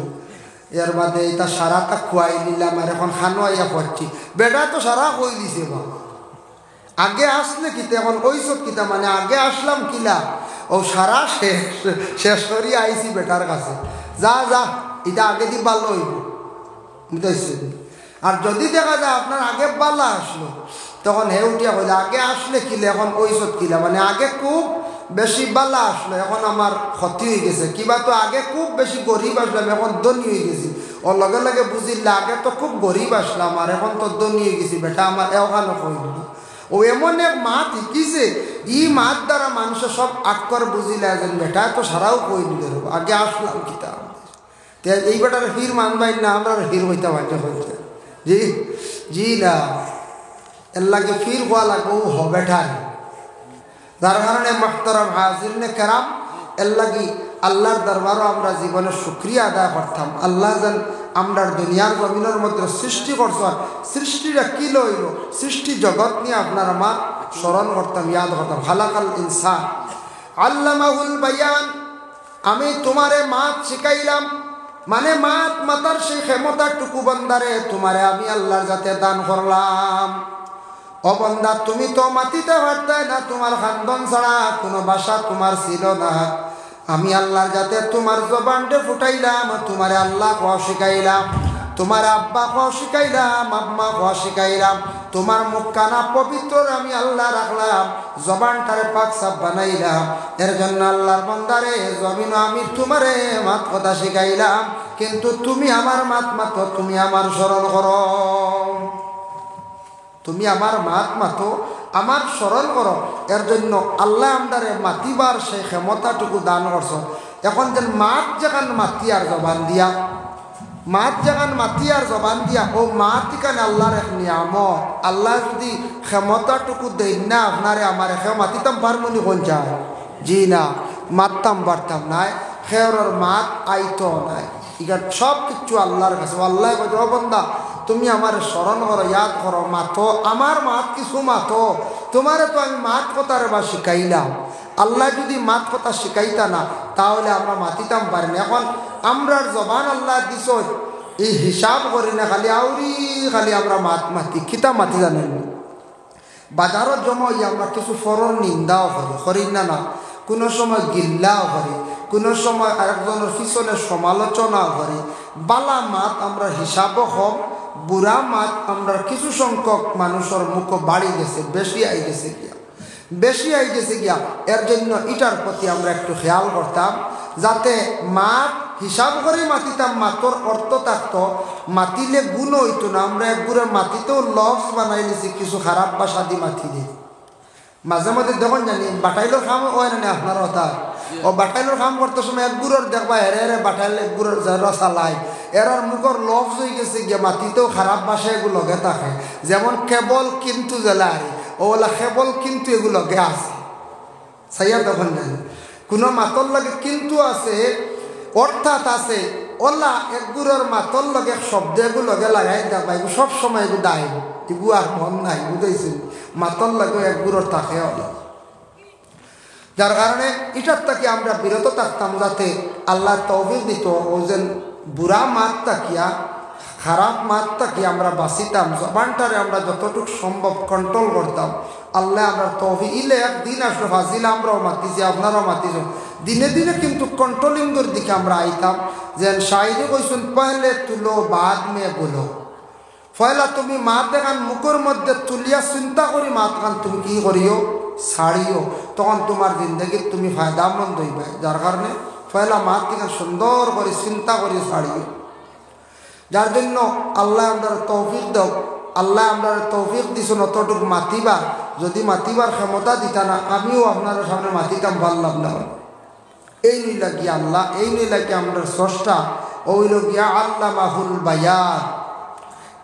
এর বাদে এটা সারাটা খুয়াই নিলাম আর এখন খানো আইয়া পড়ছি বেটা তো সারা কই দিছে বা আগে আসলে কিতা এখন ওইসব কিতা মানে আগে আসলাম কিলা ও সারা শেষ করিয়া আইছি বেটার কাছে যা যা এটা আগে দি ভালো হইব বুঝাইছে আর যদি দেখা যায় আপনার আগে বালা আসলো তখন হে উঠিয়া হইলে আগে আসলে কিলে এখন ওইসব কিলা মানে আগে খুব বেশি বালা আসলো এখন আমার ক্ষতি হয়ে গেছে কিবা তো আগে খুব বেশি গরিব আসলাম এখন ধনী হয়ে গেছি ওর লগে লগে বুঝিলে আগে তো খুব গরিব আসলাম আর এখন তো ধনী হয়ে গেছি বেটা আমার এওখানো কইল ও এমন এক মাত শিখিছে ই মাত দ্বারা মানুষের সব আক্কর বুঝিলে যেন বেটা তো সারাও কই দিলে আগে আসলাম কিতা এই বেটার ফির মানবাই না আমরা ফির হইতে বাধ্য হইতে জি জি না এর লাগে ফির হওয়া লাগবো হবে ঠাই যার কারণে মোহতারাম হাজিরিনে কেরাম এর লাগি আল্লাহর দরবারও আমরা জীবনে শুকরিয়া আদায় করতাম আল্লাহ যেন আমরা দুনিয়ার জমিনের মধ্যে সৃষ্টি করছেন সৃষ্টিটা কি লইল সৃষ্টি জগৎ নিয়ে আপনার আমার স্মরণ করতাম ইয়াদ করতাম খালাকাল ইনসান আল্লামাহুল বায়ান আমি তোমারে মাত শিখাইলাম মানে মাত মাতার সেই ক্ষমতাটুকু বন্দারে তোমারে আমি আল্লাহর যাতে দান করলাম ও বন্দা তুমি তো মাতিতে পারতে না তোমার খান্দন ছাড়া কোনো ভাষা তোমার ছিল না আমি আল্লাহর যাতে তোমার জবানটা ফুটাইলাম তোমারে আল্লাহ কোয়া শিখাইলাম তোমার আব্বা কোয়া শিখাইলাম আম্মা কোয়া শিখাইলাম তোমার মুখ কানা পবিত্র আমি আল্লাহ রাখলাম জবানটারে পাক সাফ বানাইলাম এর জন্য আল্লাহর বান্দারে জমিন আমি তোমারে মাত কথা শিখাইলাম কিন্তু তুমি আমার মাত মাতো তুমি আমার স্মরণ করো তুমি আমার মাত মাতো আমার স্মরণ করো এর জন্য আল্লাহ আমদারে মাতিবার সেই ক্ষমতাটুকু দান করছ এখন যেন মাত যেখান মাতি আর জবান দিয়া মাত যেখান মাতি আর জবান দিয়া ও মাত এখানে আল্লাহর এক নিয়ামত আল্লাহ যদি ক্ষমতাটুকু দেন না আপনারে আমার খেয়ে মাতিতাম পারমনি কোন যায় জি না মাততাম পারতাম নাই খেয়র মাত আইতো নাই এখানে সব কিছু আল্লাহর কাছে আল্লাহ বন্ধা তুমি আমার স্মরণ করো, ইয়াদ করো, মাথো আমার মাত কিছু মাথো। তোমারে তো আমি মাত কথার বা শিখাইলাম। আল্লাহ যদি মাত কথা শিখাইতা না তাহলে আমরা মাতিতাম পারি না। এখন আমরার জবান আল্লাহ দিছ, এই হিসাব করি না, খালি আউরি খালি আমরা মাতি কিতা মাতি জানেন। বাজারত জমা হইয়া আমরা কিছু ফরর নিন্দাও করি না না, কোনো সময় গিল্লাও করি, কোনো সময় আরেকজনের পিছনে সমালোচনাও করি। বালা মাত আমরা হিসাবও কম, বুড়া মাত আমরা কিছু সংখ্যক মানুষের মুখ বাড়ি গেছে, বেশি আই গেছে গিয়া। এর জন্য এটার প্রতি আমরা একটু খেয়াল করতাম, যাতে মাত হিসাব করে মাতিতাম, মাতর অর্থ থাকতো, মাতিলে গুণ হইতো না। আমরা একগুড়ে মাতিতেও লফ বানাই নিছি, কিছু খারাপ ভাষা দিয়ে মাতি দিই। মাঝে মাঝে দেখুন জানি বাটাইলোর খাম হয় না আপনার কথা, ও বাটাইলোর খাম করতে সময় একগুড়োর দেখবা হেরে বাটাইল একগুড়োর যারা চালায়, এরার মুখর লফ হয়ে গেছে গিয়ে মাতিতেও খারাপ ভাষা এগুলো লগে থাকে। যেমন কেবল কিন্তু জেলারি, ওলা কেবল কিন্তু এগুলো লগে আছে, সাইয়া তখন জানি কোনো মাতর লাগে কিন্তু আছে, অর্থাৎ আছে। ওলা একগুড়োর মাতর লগে শব্দ এগুলো লগে লাগাই দেখবা, এগুলো সব সময় এগুলো দায়, এগু আর মন নাই, বুঝাইছেন? মাতর লাগে একগুড়োর থাকে ওলা, যার কারণে এটার থেকে আমরা বিরত থাকতাম, যাতে আল্লাহ তৌফিক দিত ও যেন বুড়া মাত তাকিয়া খারাপ মাত তাকিয়া আমরা বাঁচিতাম। জবানটারে আমরা যতটুকু সম্ভব কন্ট্রোল করতাম। আল্লাহ আমরা তৌফিক ইলে একদিন আসলো ফাজিল, আমরাও মাতিছি, আপনারাও মাতিছ, দিনে দিনে কিন্তু কন্ট্রোলিংয়ের দিকে আমরা আইতাম। যেন শায়রি কইসুন, পহলে তুলো বাদ মে বলো। পয়লা তুমি মাত দেখান মুখের মধ্যে তুলিয়া চিন্তা করি মাত খান তুমি কি করিও ছাড়িও, তখন তোমার জিন্দগি তুমি ফায়দামন্দ হইবে। যার কারণে পয়লা মাত থেকে সুন্দর করে চিন্তা করি ছাড়িও। যার জন্য আল্লাহ আমরা তৌফিক দাও, আল্লাহ আমরা তৌফিক দিছেন অতটুকু মাতিবার। যদি মাতিবার ক্ষমতা দিতা না, আমিও আপনার সামনে মাতিতাম পারলাম না। এই নইলা গিয়া আল্লাহ, এই নইলা গিয়া আমরা স্রষ্টা, ওইল গিয়া আল্লাহ মাহুল বায়ান।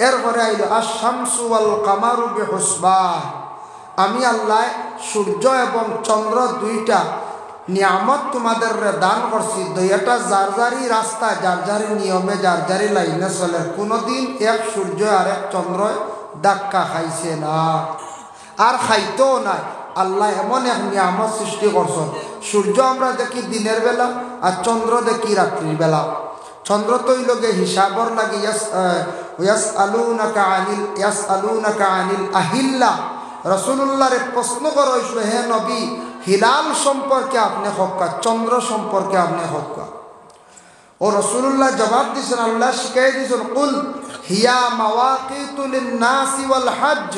এরপরে আইল আশ-শামসু ওয়াল কামারু বিহুসবান। আমি আল্লাহ সূর্য এবং চন্দ্র দুইটা নিয়ামত তোমাদের দান করছি, দুইটা যার যারই রাস্তা, যার যারই নিয়মে, যার যারই লাইনে চলে। কোনোদিন এক সূর্য আর এক চন্দ্র ধাক্কা খাইছে না, আর খাইতেও নাই। আল্লাহ এমন এক নিয়ামত সৃষ্টি করছেন। সূর্য আমরা দেখি দিনের বেলা, আর চন্দ্র দেখি রাত্রির বেলা। চন্দ্র তৈ লগে হিসাবর লাগে ইয়াসআলুনাকা আনিল আহিল্লা। রাসূলুল্লাহরে প্রশ্ন করা হয়েছিল, হে নবী, হিলাল সম্পর্কে আপনি হক্কা, চন্দ্র সম্পর্কে আপনি হক্কা। ও রাসূলুল্লাহ জবাব দিয়েছেন, আল্লাহ শিখাই দিয়েছেন, কুল হিয়া মাওয়াকিতু লিন-নাসি ওয়াল হজ্জ।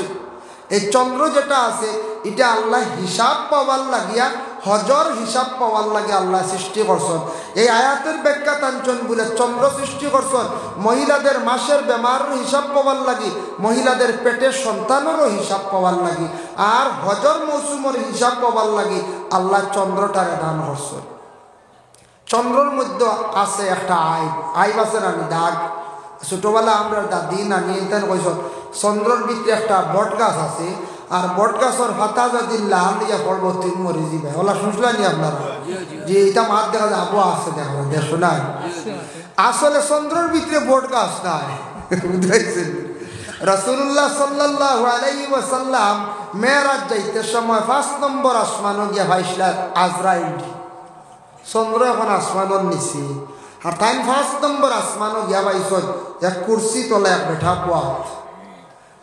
এই চন্দ্র যেটা আছে এটা আল্লাহ হিসাব পাওয়ার লাগিয়া, হজর হিসাব পাওয়ার লাগে আল্লাহ সৃষ্টি করছেন। এই আয়াতের ব্যাখ্যা টানছেন বলে চন্দ্র সৃষ্টি করছেন মহিলাদের মাসের বেমার হিসাব পাওয়ার লাগি, মহিলাদের পেটের সন্তানেরও হিসাব পাওয়ার লাগি, আর হজর মৌসুমের হিসাব পাওয়ার লাগি আল্লাহ চন্দ্রটারে দান করছেন। চন্দ্রের মধ্যে আছে একটা আইব আছে না, দাগ। ছোটবেলা আমরা দাদি নানি এনতেন কইস, চন্দ্রের ভিতরে একটা বট গাছ আছে, আর বট গাছের পাতা যদি লাল দিয়ে পড়ব তিন মরি যাবে। ওলা শুনছিলেন আপনারা যে এটা মাঠ দেখা যায়, আবহাওয়া আছে দেখা যায়, শোনাই। আসলে চন্দ্রের ভিতরে বট গাছ নাই, বুঝাইছেন? রাসূলুল্লাহ সাল্লাল্লাহু আলাইহি ওয়াসাল্লাম মেরাজ যাইতে সময় 5 নম্বর আসমানও গিয়া ভাইসলা আজরাইল। চন্দ্র এখন আসমানের নিচে, আর তাই 5 নম্বর আসমানও গিয়া পাইছ এক কুর্সি তলে এক বেঠা পাত,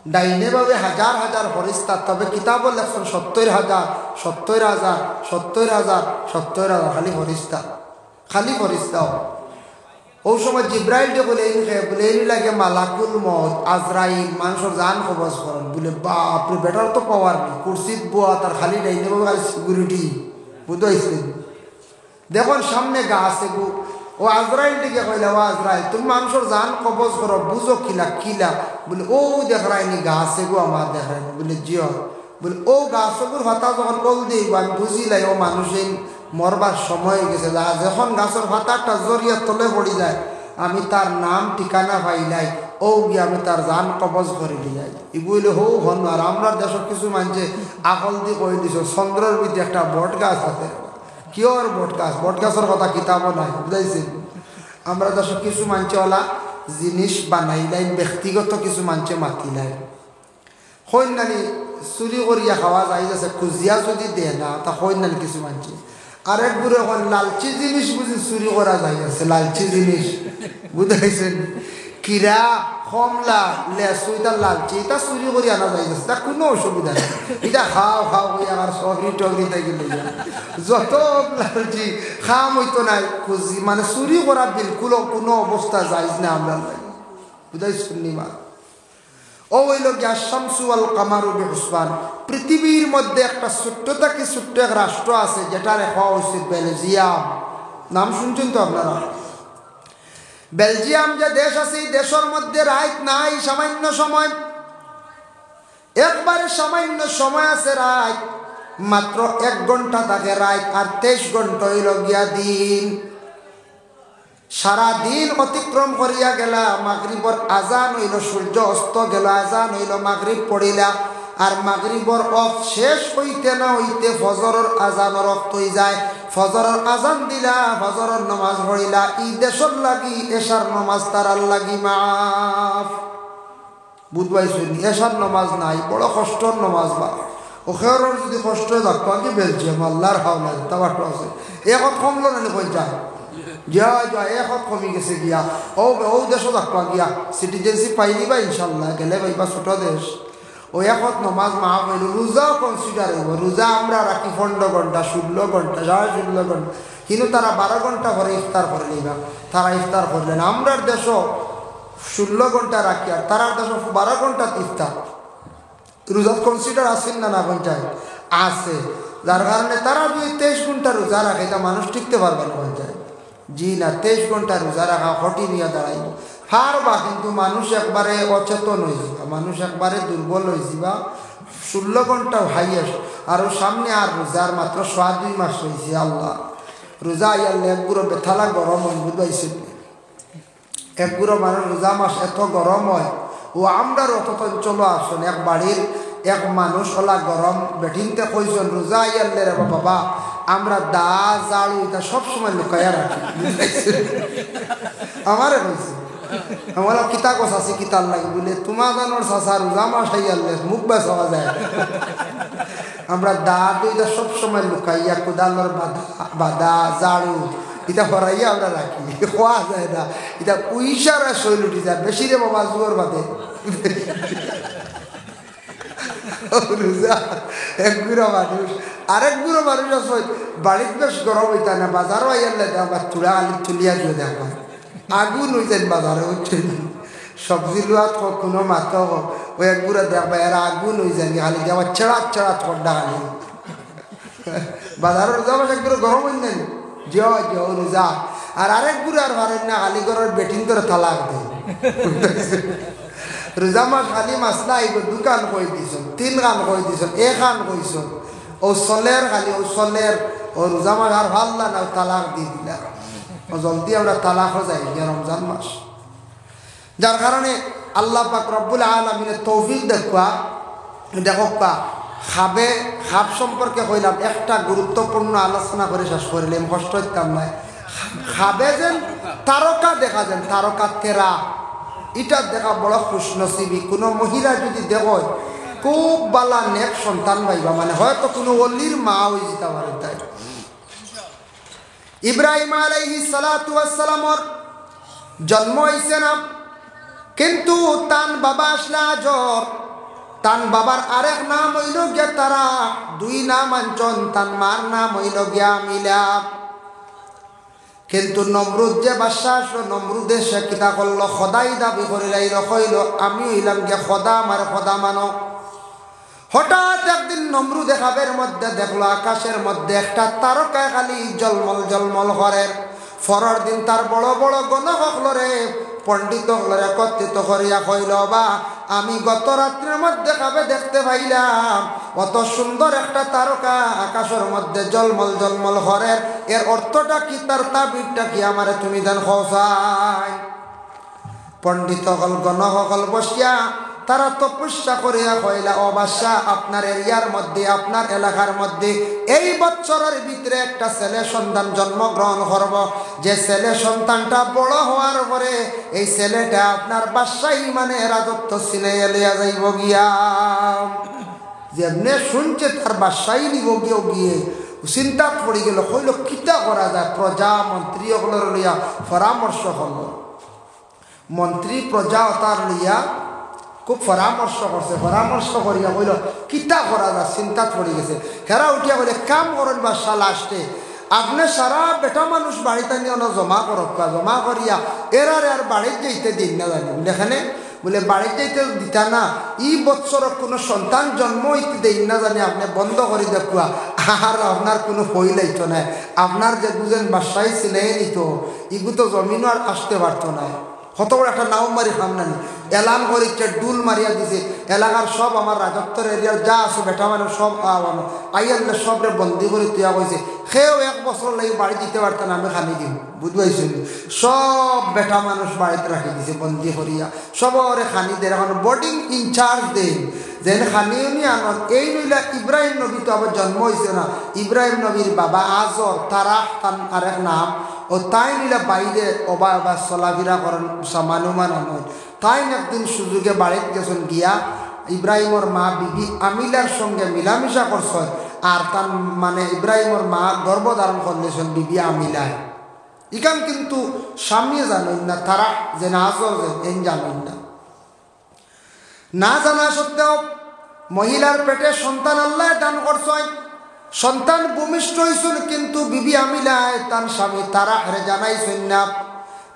ডাইনে ভাবে হাজার হাজার ফরিস্তা। তবে কিতাব লেখছেন 70,000 খালি ফরিস্তা, খালি ফরিস্তাও। ওই সময় জিব্রাইল বলে এই লাগে মালাকুল মউত আজরাইল মানুষের জান কবজ করেন বলে। বাপরে, বেটার তো পাওয়ার নেই, কুর্সিত বোয়া, তার খালি ডাইনে ভাবে খালি সিকিউরিটি, বুঝাইছেন? দেখুন সামনে গাছ এগু, ও আজরাইল দিকে কইলা, ও আজরাইল তুমি মানুষের জান কবজ করো, বুঝো কিলা বলে। ও দেখায়নি গাছ এগু আমার দেখায়নি বলে, জিও বলে। ও গাছগুর ভাতা যখন কল দিই আমি বুঝিলাই ও মানুষের মরবার সময় গেছে। যখন গাছের ভাতাটা জড়িয়ে তলে পড়ি যায়, আমি তার নাম ঠিকানা পাইলাই, ও গিয়ে আমি তার জান কবজ করে যাই। এগুলো হো হন। আর আমরা দেশের কিছু মানুষে আকল দিয়ে কই দিছ, চন্দ্রের ভিতরে একটা বট গাছ আছে। কিয়র বট গাছ? বট গাছের কথা কিতাবও নাই, বুঝাইছেন? আমরা দেশের কিছু মানুষওয়ালা জিনিস বানাইলাই ব্যক্তিগত কিছু মানুষে মাতিলাই কইনানি চুরি করিয়া খাওয়া যায় যাচ্ছে খুঁজিয়া যদি দেয় না তা কইনানি কিছু মানুষে আরেক বুড়ো এখন লালচি জিনিস বুঝি চুরি করা যায় আছে লালচি জিনিস বুঝাইছেন কিরা কমলা লেসু এটা লালচি এটা চুরি করে আনা যায় তা কোনো অসুবিধা নেই এটা খাও খাও কই আমার সগরি টগরি থাকি যত লালচি খাম হইতো নাই খুঁজি মানে চুরি করা বিলকুল কোনো অবস্থা যাইজ না আমরা বুঝাইছেন নিমা ও হইল গিয়া শামসু আল কামারু বিহুসবান পৃথিবীর মধ্যে একটা ছোট্ট থেকে ছোট্ট এক রাষ্ট্র আছে যেটার হওয়া হচ্ছে বেলজিয়াম নাম শুনছেন তো আপনারা বেলজিয়াম যে দেশ আছে এই দেশের মধ্যে রাত নাই সামান্য সময় একবারে সামান্য সময় আছে রাত মাত্র 1 ঘন্টা থাকে রাত আর 23 ঘন্টা হইল গিয়া দিন সারা দিন অতিক্রম করিয়া গেলা মাগরিবর আজান হইল সূর্য অস্ত গেল আজান হইল মাগরিব পড়িলা আর মাগরিবর ওয়াক্ত শেষ হইতে না হইতে ফজরের আজানের ওয়াক্ত হই যায় ফজরের আজান দিলা ফজরের নামাজ পড়িলা এই দেশের লাগি এশার নামাজ তারার লাগি মাফ বুঝবাইছেন এশার নামাজ নাই বড় কষ্টর নামাজ বা ওখের যদি কষ্ট থাকতো কি বেলজিয়াম আল্লাহর হাওলা তাবাটো আছে এখন কমলো না কই যায় যা যা এখন কমে গেছে গিয়া ও দেশও থাকবা গিয়া সিটিজেনশিপ পাইলি বা ইনশাল্লাহ গেলে ভাইবা ছোট দেশ ও এখন নমাজ মাহা হইল রোজাও কনসিডার হইব রোজা আমরা রাখি 15 ঘন্টা 16 ঘন্টা 16 ঘন্টা কিন্তু তারা 12 ঘন্টা করে ইফতার করে নিবা তারা ইফতার করলেন আমরার দেশও 16 ঘন্টা রাখি আর তারার দেশও 12 ঘন্টা ইফতার রোজা কনসিডার আছেন না না পঞ্চায়েত আছে যার কারণে তারা যদি 23 ঘন্টা রোজা রাখে তা মানুষ টিকতে পারবে না পঞ্চায়েত জি না 23 ঘন্টা রোজা রাখা হটি নিয়ে দাঁড়াইব পারবা কিন্তু মানুষ একবারে অচেতন হয়ে যাবা মানুষ একবারে দুর্বল হয়ে যাবা 16 ঘন্টা হাইয়েস্ট আর সামনে আর রোজার মাত্র 2 মাস রয়েছে আল্লাহ রোজা আইয়ালে একগুলো বেথালা গরম হয় বুঝবাইছেন একগুলো মানুষ রোজা মাস এত গরম হয় ও আমরার অত চলো আসুন এক বাড়ির এক মানুষ ওলা গরম বেঠিনতে কইছেন রোজা আইয়ালে রে বাবা আমরা দা জাড়ু এটা সবসময় লুকাইয়া রাখি আমারে কইছে আমার কিতা কথা আছে কিতার লাগে বলে তোমার জানোর চাষা রোজা মাস আইয়ালে মুখ বেশ হওয়া যায় আমরা দা দুইটা সবসময় লুকাইয়া কোদালোর বাদা জাড়ু এটা হরাইয়া আমরা রাখি খোয়া যায় না এটা উইসারা শৈল উঠি যায় বেশি রে বাবা জোর বাদে রোজা এক গুঁড়ো মানুষ আরেক গুঁড়ো মানুষ আছে বাড়িতে বেশ গরম হইতা না বাজারও আইয়ালে আবার চূড়া আলি তুলিয়া দিয়ে দেখা আগুন হইতেন বাজারে উঠছেন সবজি লোয়াত হোক কোনো মাত হোক ওই এক গুঁড়ো দেখবা এরা আগুন হয়ে যায় খালি যাবার চেড়াত চেড়াত ঠন্ডা খালি বাজারের রোজা মাস এক গুঁড়ো গরম হইন না রোজা আর আরেক গুঁড়ো আর ভারেন না খালি ঘরের বেটিং করে তালাক দেয় রোজা মাস খালি মাসলা আইব 2 কান কই দিছন 3 কান কই দিছন 1 কান কইছন ও সলের খালি ও সলের ও রোজা মাস আর ভাল না তালাক দিয়ে দিলা ও জলদি আমরা তালাক হয়ে যাই যে রমজান মাস যার কারণে আল্লাহ পাক রব্বুল আলামিনের তৌফিক দেখবা দেখবা খাব সম্পর্কে কইলাম একটা গুরুত্বপূর্ণ আলোচনা করে শেষ করিলাম কষ্ট হইতাম না খাবে যেন তারকা দেখা যান তারকা তেরা এটা দেখা বড় খুশনসিবি কোনো মহিলা যদি দেখো খুব বালা নেক সন্তান পাইবা মানে হয়তো কোনো অলির মা হয়ে যেতে পারে তাই ইব্রাহিম আলাইহিস সালাতু ওয়াস সালামর জন্ম হইছে না কিন্তু তান বাবা আসলা জ্বর তান বাবার আরেক নাম হইল গিয়া তারা 2 নাম আনচন তান মার নাম হইল গিয়া মিলা কিন্তু নমরুদ যে বাদশা আসলো নমরুদে সে কিতা করলো খোদাই দাবি করিলাই রকইল আমি হইলাম গিয়া খোদা আমার খোদা মানো হঠাৎ একদিন নমরুদে খাবের মধ্যে দেখলো আকাশের মধ্যে একটা তারকায় খালি জলমল জলমল করে পরের দিন তার বড় বড় গণক হলরে পণ্ডিত হলরে একত্রিত করিয়া কইল বা আমি গত রাত্রের মধ্যে খাবে দেখতে পাইলাম অত সুন্দর একটা তারকা আকাশের মধ্যে জলমল জলমল করে এর অর্থটা কি তার তাবিরটা কি আমারে তুমি দেন খোসাই পণ্ডিত হল গণক হল বসিয়া তারা তপস্যা করিয়া কইলা, ও বাদশা, আপনার এরিয়ার মধ্যে, আপনার এলাকার মধ্যে এই বছরের ভিতরে একটা ছেলে সন্তান জন্মগ্রহণ করব, যে ছেলে সন্তানটা বড় হওয়ার পরে এই ছেলেটা আপনার বাদশাহী মানে রাজত্ব ছিনাইয়া লইয়া যাইব গিয়া। যেমনে শুনছে তার বাদশাহী নিব গিয়ে চিন্তা পড়ে গেল, কইল কিতা করা যায়। প্রজা মন্ত্রী ওগুলোর লইয়া পরামর্শ হল। মন্ত্রী প্রজা তার লইয়া খুব পরামর্শ করছে, পরামর্শ করিয়া কইল কিতা করা যায়, চিন্তা পড়ে গেছে। হেরা উঠিয়া কইলে, কাম করেন বাদশা, লাস্টে আপনি সারা বেটা মানুষ বাড়িতে নিয়ে জমা করক, জমা করিয়া এরারে আর বাড়ির যাইতে দিন না জানি। এখানে বলে বাড়ির যাইতে দিতা না, ই বছর কোনো সন্তান জন্ম হইতে দেই না জানি, আপনি বন্ধ করে দেখুয়া। আর আপনার কোনো হই লাইতো না, আপনার যে বুঝেন বাসায় ছিলেই নিত, ইগু তো জমিনও আর আসতে পারতো না। কত বড় একটা নাও মারি খামনানি এলান করিচ্ছে, ডুল মারিয়া দিছে, এলাকার সব আমার রাজত্বের এরিয়ার যা আছে বেটা মানুষ সব আইয়ালে সবরে বন্দি করে তুইয়া কইছে, সেও 1 বছর লাগে বাড়ি দিতে পারতেন, আমি খানি দিব, বুঝবাইছি। সব বেটা মানুষ বাড়িতে রাখি দিছে বন্দি করিয়া, সবরে খানি দেয়। এখন বোর্ডিং ইনচার্জ দেয়, যেন খানিও নিয়ে আনন। এই নইলা ইব্রাহিম নবী তো আবার জন্ম হয়েছে না, ইব্রাহিম নবীর বাবা আজর, তারা তার আরেক নাম, ও তাই নিলা বাইরে অবা অবা চলাফেরা করেন সামানুমান নয়। তাই একদিন সুযোগে বাড়িতে গেছেন, গিয়া ইব্রাহিমর মা বিবি আমিলার সঙ্গে মিলামিশা করছেন, আর তার মানে ইব্রাহিমর মা গর্ভধারণ করলেছেন বিবি আমিলায়। ইকান কিন্তু স্বামী জানেন না, তারা যে আজর যে জানেন না। না জানা সত্ত্বেও মহিলার পেটে সন্তান আল্লাহ দান করছেন, সন্তান ভূমিষ্ঠ হয়েছেন, কিন্তু বিবি আমিলায় তার স্বামী তারা হেরে জানাইছেন না,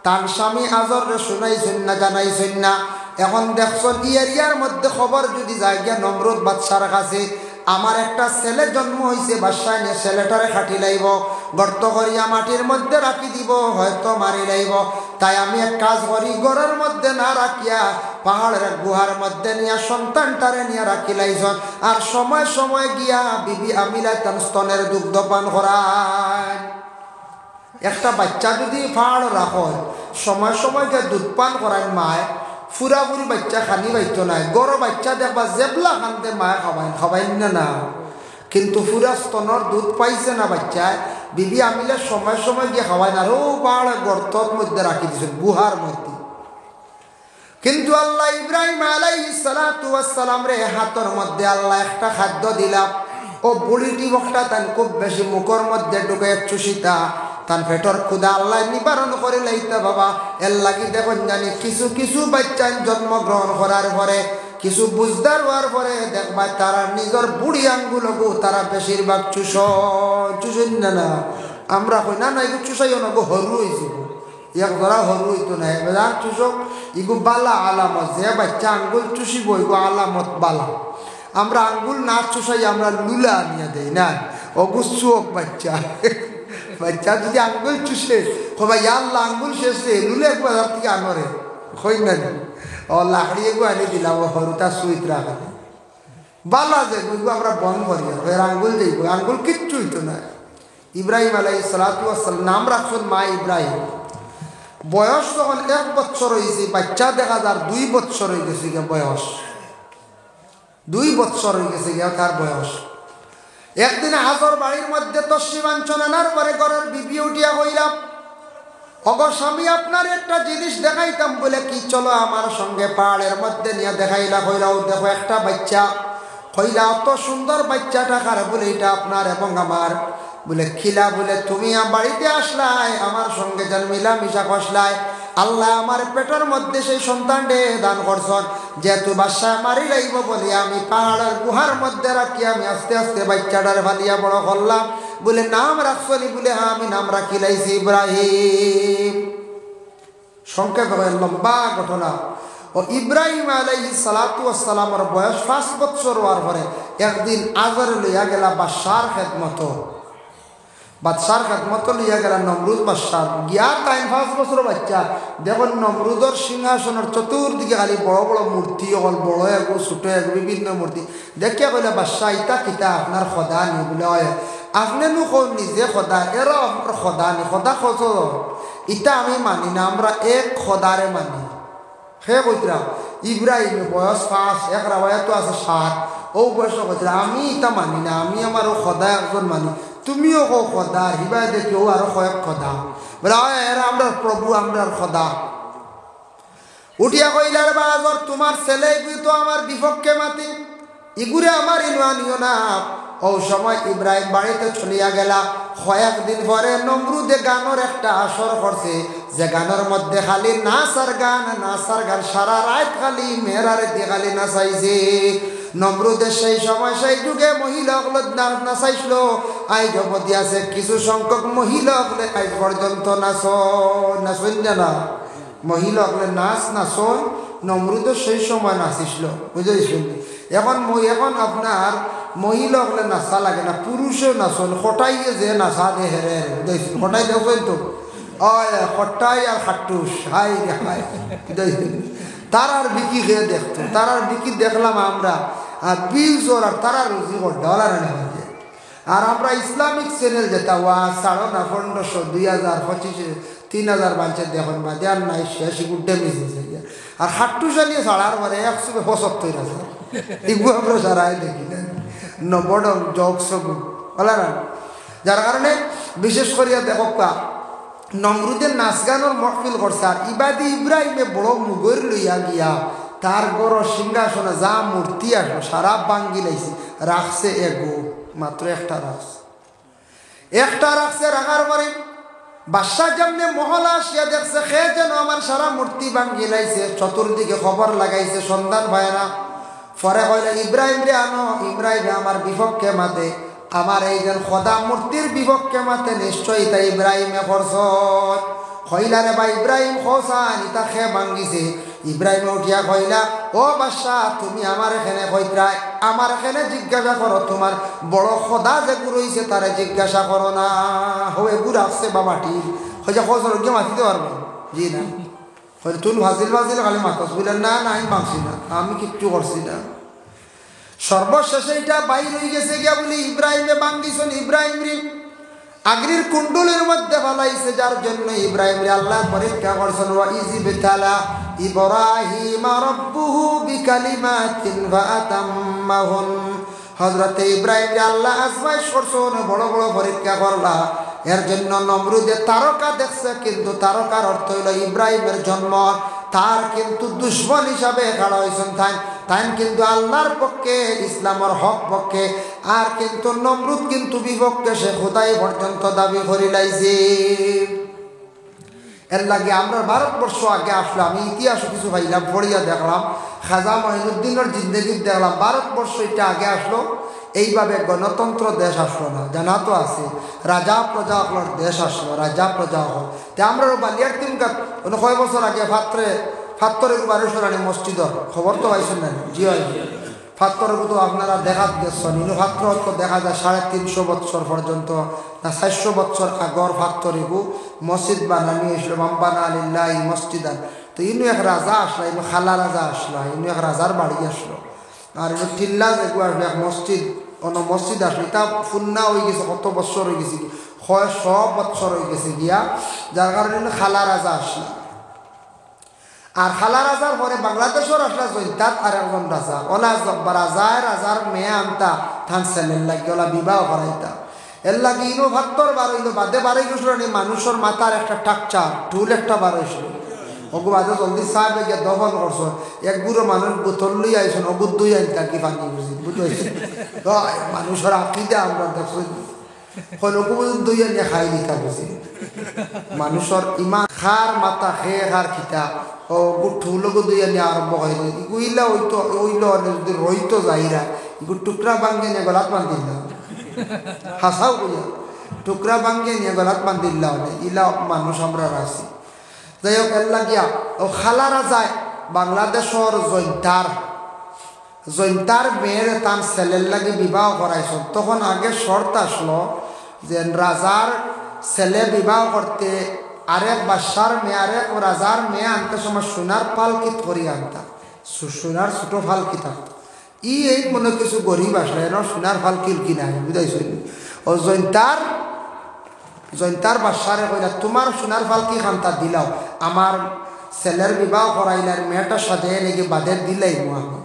তার স্বামী আজর শুনাইছেন না, জানাইছেন না। এখন দেখছেন ই এরিয়ার মধ্যে খবর যদি যায় গিয়া নমরুদ বাদশার কাছে, আমার একটা ছেলে জন্ম হয়েছে, বাদশা নিয়ে ছেলেটারে খাটি লাইব, গর্ত করিয়া মাটির মধ্যে রাখি দিব, হয়তো মারি লাইব। তাই আমি এক কাজ করি, ঘরের মধ্যে না রাখিয়া পাহাড়ের গুহার মধ্যে নিয়ে সন্তানটারে নিয়ে রাখি লাইছন, আর সময় সময় গিয়া বিবি আমিলা তার স্তনের দুগ্ধ পান করায়। একটা বাচ্চা যদি পাহাড় রাখো, সময় সময় গিয়ে দুধ পান করায় মায়, ফুরাফুরি বাচ্চা খানি পাইতো নাই। গরো বাচ্চা দেখবা জেবলা খানতে মায় খাবাই না, কিন্তু ফুরা স্তনের দুধ পাইছে না বাচ্চায়, বিবি আমিলে সময় সময় গিয়ে খাওয়ায় না, আর ও পাহাড়ের গর্তর মধ্যে রাখি দিয়েছেন, গুহার মধ্যে। কিন্তু আল্লাহ ইব্রাহিম আলাইহিস সালাতু ওয়াস সালাম রে হাতের মধ্যে আল্লাহ একটা খাদ্য দিলাম, ও বুড়িটি বকটা তান খুব বেশি মুখের মধ্যে ঢুকে চুষিতা, তার পেটর ক্ষুধা আল্লাহ নিবারণ করে লাইতা বাবা। এর লাগি দেখুন জানি কিছু কিছু বাচ্চা জন্মগ্রহণ করার পরে, কিছু বুঝদার হওয়ার পরে দেখবা তারা নিজের বুড়ি আঙ্গুলকে তারা বেশিরভাগ চুষেন না। আমরা কই না না এগুলো চুষাইও না, হরু হয়েছে, এক ধরা হরু হইতো না, এবার চুষক ইগু বালা আলামত, যে বাচ্চা আঙ্গুল চুষিব এগু আলামত বালা। আমরা আঙ্গুল না চুষাই, আমরা লুলা আনিয়া দেই না, অগুস চুক বাচ্চা। বাচ্চা যদি আঙ্গুল চুষে কবা আল্লাহ আঙ্গুল শেষ রে, লুলে বাজার থেকে আনরে হই না, ও লাকড়ি এগু আনি দিলাম, ও হরুতা সুইত রাখা বালা যে এগু আমরা বন্ধ করি, এর আঙ্গুল যাইব, আঙ্গুল কিচ্ছু হইতো না। ইব্রাহিম আলাইহিস সালাতু ওয়াস সালাম নাম রাখছেন মা ইব্রাহিম। বয়স যখন 1 বছর হয়েছে, বাচ্চা দেখা যার 2 বছর হয়ে গেছে বয়স, 2 বছর হয়ে গেছে তার বয়স। একদিন হাজর বাড়ির মধ্যে তসিবাঞ্চন আনার পরে ঘরের বিবি উঠিয়া কইলাম, অগো স্বামী আপনার একটা জিনিস দেখাইতাম। বলে কি? চলো আমার সঙ্গে পাহাড়ের মধ্যে নিয়ে দেখাইলা। কইলাও দেখো একটা বাচ্চা। কইলা অত সুন্দর বাচ্চাটা কার? বলে এটা আপনার এবং আমার। বলে খিলা? বলে তুমি বাড়িতে আসলাই, আমার সঙ্গে যেন মিলামিশা কষলাই, আল্লাহ আমার পেটের মধ্যে সেই সন্তানটে দান করছন, যেহেতু বাসায় মারি লাইব বলে আমি পাহাড়ের গুহার মধ্যে রাখি আমি আস্তে আস্তে বাচ্চাটার ফালিয়া বড় করলাম। বলে নাম রাখছনি? বলে হ্যাঁ আমি নাম রাখি লাইছি ইব্রাহিম। সংক্ষেপে লম্বা ঘটনা। ও ইব্রাহিম আলাইহিস সালাতু ওয়াস সালামের বয়স 5 বছর হওয়ার পরে একদিন আজরে লইয়া গেলা বাদশার খেদমত। বাদশার খেদমত লইয়া গেলা নমরুদ বাদশার। গিয়া তাই 5 বছর বাচ্চা দেখুন নমরুদর সিংহাসনের চতুর্দিকে খালি বড় বড় মূর্তি, অল বড় এগো ছোট এগো বিভিন্ন মূর্তি। দেখিয়া কইলে বাদশাহ ইতা কিতা আপনার খোদা নি? বলে হয় আপনি নু নিজে খোদা, এরা আপনার খোদা নি? খোদা খোঁজ ইটা আমি মানি না, আমরা এক খোদারে মানি। সে কইতরা ইব্রাহিম বয়স 5, এক রাবায়াত আছে 7, ও বয়স কইছিল আমি এটা মানি না, আমি আমার খোদা একজন মানি, তুমিও কো খোদা, হিবায় দেখি ও আরো কয়েক খোদা, বলে এরা আমরা প্রভু, আমরা খোদা। উঠিয়া কইলার বাজর তোমার ছেলে তো আমার বিপক্ষে মাতি, ইগুরে আমার ইনওয়ানিও না। ও সময় ইব্রাহিম বাড়িতে চলিয়া গেলা। কয়েকদিন পরে নমরুদে গানের একটা আসর করছে, যে গানের মধ্যে খালি নাচার গান, সারা রাত খালি মেয়েরার দিয়ে খালি নাচাইছে। নমরুদের সেই সময় সেই যুগে মহিলা নাচাইছিল, আইজ অবধি আছে কিছু সংখ্যক মহিলা আজ পর্যন্ত নাচন না, মহিলা নাচন নমরুদের সেই সময় নাচিছিল, বুঝেছেন। এখন আপনার মহিলা হলে নাচা লাগে না, পুরুষও নাচন, খটাইয়ে যে নাচা দে হেরে বুঝেছেন, খটাই দেখবেন তো খটাই আর খাটুস, হাই রে হাই, তার আর বিকি খেয়ে দেখতো, তার আর বিকি দেখলাম আমরা, আর 20 জন আর তারা রুজি $1 আর আমরা ইসলামিক চ্যানেল যেটা ওয়া 1500, 2000, 2500, 3000 বাঞ্চে দেখুন বা দেন নাই শেষ গুড্ডে মিশে আর হাট্টু চালিয়ে ছাড়ার পরে 175,000 এগুলো আমরা সারাই দেখি না, বড় জগ সব বলা না। যার কারণে বিশেষ করিয়া দেখো নমরুদের নাচ গানের মহফিল করছে, আর ইবাদি ইব্রাহিমে বড় মুগর লইয়া গিয়া তার গড় সিংহাসনে যা মূর্তি আসলো সারা ভাঙ্গি লাইছে, রাখছে এগো মাত্র একটা রাখছে। রাখার পরে বাদশাহ যেমনি মহলা আসিয়া দেখছে খে যেন আমার সারা মূর্তি ভাঙ্গি লাইছে, চতুর্দিকে খবর লাগাইছে, সন্ধান পায় না। পরে কইলে ইব্রাহিম রে আনো, ইব্রাহিম আমার বিপক্ষে মাতে, আমার এই যেন খোদা মূর্তির বিপক্ষে মাতে, নিশ্চয়ই তাই ইব্রাহিমে করছ। কইলা রে বা ইব্রাহিম খোসান ইতা খে ভাঙ্গিছে। ইব্রাহিম উঠিয়া কইলা ও বাদশাহ তুমি আমার এখানে কইত্রাই, আমার এখানে জিজ্ঞাসা করো, তোমার বড় খোদা যে গুরু হইছে তারে জিজ্ঞাসা করো না। হয়ে গুড় আসছে বাবাটি হয়ে যা খোঁজ গিয়ে মাতিতে পারবো, জি না হয়তো তুল ভাজিল খালি মাতস বললেন না না আমি মাংসি না, আমি কিচ্ছু করছি না। সর্বশেষে এটা বাইর হয়ে গেছে গিয়া বলি ইব্রাহিমে ভাঙ্গিছেন, ইব্রাহিম রে আগরির কুণ্ডলের মধ্যে ফালাইছে, যার জন্য ইব্রাহিম রে আল্লাহ পরীক্ষা করছেন। ওয়া ইযিবতালা ইব্রাহিম রাব্বুহু বিকালিমাতিন ফাআতাম্মাহুন, হযরত ইব্রাহিম রে আল্লাহ আজমাইশ করছেন, বড় বড় পরীক্ষা করলা। এর জন্য নমরুদে তারকা দেখছে, কিন্তু তারকার অর্থ হইল ইব্রাহিমের জন্ম, তার কিন্তু দুশ্মন হিসাবে খাড়া হয়েছেন তাই কিন্তু আল্লাহর পক্ষে, ইসলামের হক পক্ষে, আর কিন্তু নমরুদ কিন্তু বিপক্ষে, সে খোদাই পর্যন্ত দাবি করি লাইছে। এর লাগে আমরা ভারতবর্ষ আগে আসলো, আমি ইতিহাস কিছু পাইলাম, পড়িয়া দেখলাম, খাজা মঈনুদ্দিনের জিন্দগি দেখলাম, ভারতবর্ষ এটা আগে আসলো, এইভাবে গণতন্ত্র দেশ আসলো না, জানা তো আছে, রাজা প্রজা হলোর দেশ আসলো, রাজা প্রজা হল। তে আমরা বালিয়ার তিনকাত কয় বছর আগে ফাত্তরে বারেশ্বরানি মসজিদর খবর তো পাইছেন না, জি হয় ফাত্তরে তো আপনারা দেখা গেছেন, ইনু ফাত্র তো দেখা যায় 350 বছর পর্যন্ত না 400 বছর আগর ফাত্তরিগু মসজিদ বানানি হয়েছিল, মাম্বানা আলিল্লাহ মসজিদান। তো ইনু এক রাজা আসলো, ইনু খালা রাজা আসলো, ইনু এক রাজার বাড়ি আসলো, আর ইনু টিল্লা যেগু আসলো এক মসজিদ, অন্য মসজিদ আসলো, এটা ফুন্না হয়ে গেছে, কত বছর হয়ে গেছে, 100 বছর হয়ে গেছে গিয়া, যার কারণে খালা রাজা আসলো। আর খালা রাজার পরে বাংলাদেশের আসলা জৈন্তাত আর একজন রাজা, ওলা রাজার মেয়ে আনতা থান ছেলের লাগে ওলা বিবাহ করাইতা। এর লাগে ইনো ভাত্তর বার হইল, বাদে বাড়াই গেছিল মানুষের মাথার একটা টাকচার টুল একটা বার হয়েছিল, ওগু বাদে জলদি সাহেব গিয়ে দফন করছ, এক বুড়ো মানুষ বোতল লই আইসন, অগুর দুই আনতা কি পানি বুঝি বুঝেছি, মানুষের আঁকিদে আমরা দেখছি দুই আনিয়া খাই দিতা বুঝি, মানুষের ইমান খার মাথা খেয়ে খার খিতা ও ঠুলগো দুই আনিয়া আরম্ভ হয়, ইগুইলা ওইল যদি রইতো যাইরা ইগু টুকরা ভাঙ্গে নিয়ে গলাত বান্ধিল্লা, হাসাও কইয়া টুকরা ভাঙ্গে নিয়ে গলাত বান্ধিল্লা, ইলা মানুষ আমরা রাখছি। যাই হোক এর লাগিয়া ও খালারা যায় বাংলাদেশের জৈন্তার মেয়ের তার ছেলের লাগে বিবাহ করাইছ, তখন আগে শর্ত আসলো যে রাজার ছেলে বিবাহ করতে আরেক বাদশার মেয়ে আরেক রাজার মেয়ে আনতে সময় সোনার পালকিত করি আনতা, সোনার ছোটো ফালকি থাকতো। এই মনে কিছু গরিব আসলে এন সোনার ফালকিল কিনা বুঝাইছ। ও জৈন্তার বাদশারে কইলা তোমার সোনার ফালকি খান্তা দিলাও, আমার ছেলের বিবাহ করাইলার মেয়েটা সাথে নাকি বাদের দিলাই আমি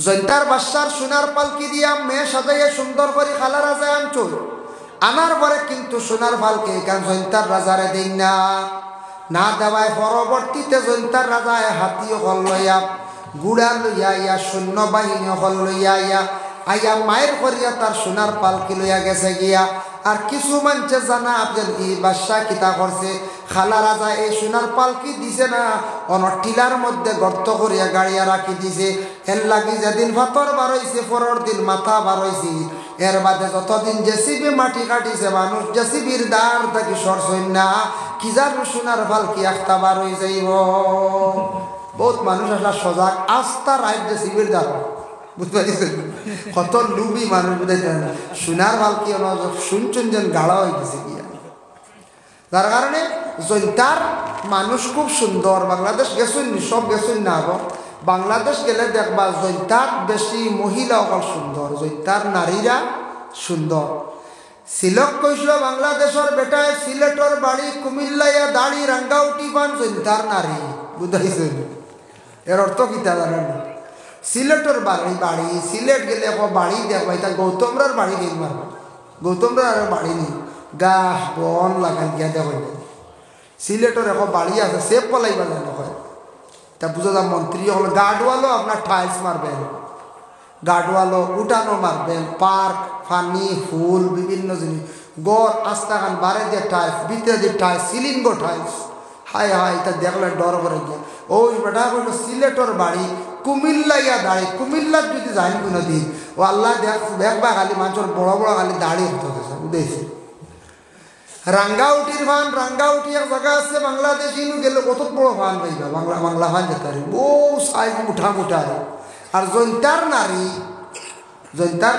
জৈন্তার বাসার সোনার পালকি দিয়া মেয়ে সাজাইয়া সুন্দর করে খালা রাজা আনছুন আনার পরে কিন্তু সোনার পালকি এখান জৈন্তার রাজারে দিন না দেওয়ায় পরবর্তীতে জৈন্তার রাজায় হাতিও হল লইয়া গুড়া লইয়া ইয়া সৈন্যবাহিনী হল লইয়া ইয়া আইয়া মায়ের করিয়া তার সোনার পালকি লইয়া গেছে গিয়া আর কিছু মানুষে জানা আপনার এই বাদশাহ কিতা করছে খালা রাজা এই সোনার পালকি দিছে না টিলার মধ্যে গর্ত করিয়া গাড়িয়া রাখি দিছে এর লাগি যেদিন ভাতর বার হইছে পরের দিন মাথা বার হইছে এর বাদে যতদিন জেসিবি মাটি কাটিছে মানুষ জেসিবির দাঁড় থাকি সরসই না কি জানো সোনার পালকি একটা বার হয়ে যাইব বহুত মানুষ আসলে সজাগ আস্থা রাইট জেসিবির দাঁড় বুঝতে পারছেন কত লুবি মানুষ বুঝাইতে না সোনার পালকি শুনছেন যেন গাড়া হয়ে গেছে গিয়া যার কারণে জৈন্তার মানুষ খুব সুন্দর বাংলাদেশ গেছেন সব গেছেন না বাংলাদেশ গেলে দেখবা জৈন্তার বেশি মহিলা অকল সুন্দর জৈন্তার নারীরা সুন্দর সিলক কইছিল বাংলাদেশের বেটায় সিলেটর বাড়ি কুমিল্লাইয়া দাড়ি রাঙ্গাউটি পান জৈন্তার নারী বুঝাইছেন এর অর্থ কিতা জানেন সিলেটর বাড়ি সিলেট গেলে বাড়ি দেখবা এটা গৌতমরার বাড়ি গেল মারবা গৌতমরার আর বাড়ি নেই গাছ বন লাগান গিয়া দেখ সিলেটর এখন বাড়ি আছে সে পলাইবা যেন হয় তা বুঝা যা মন্ত্রী হল গার্ডওয়ালও আপনার টাইলস মারবেন গার্ডওয়ালও উঠানো মারবেন পার্ক ফানি ফুল বিভিন্ন জিনিস গড় আস্তাখান বারে দিয়ে টাইলস ভিতরে দিয়ে টাইলস সিলিঙ্গো টাইলস হায় হায় এটা দেখলে ডর করে গিয়া ওই বেটা বললো সিলেটর বাড়ি কুমিল্লাইয়া দাড়ি কুমিল্লার যদি যাই কোনো দিন ও আল্লাহ দেখবা খালি মানুষের বড় বড় খালি দাড়ি হতেছে বুঝেছি রাঙ্গাউটির ফান রাঙ্গাউটি এক জায়গা আছে বাংলাদেশ ইনু গেলে কত বড় ফান পাইবা বাংলা ফান যেতে পারি বউ সাইজ মুঠা মুঠা আর জৈন্তার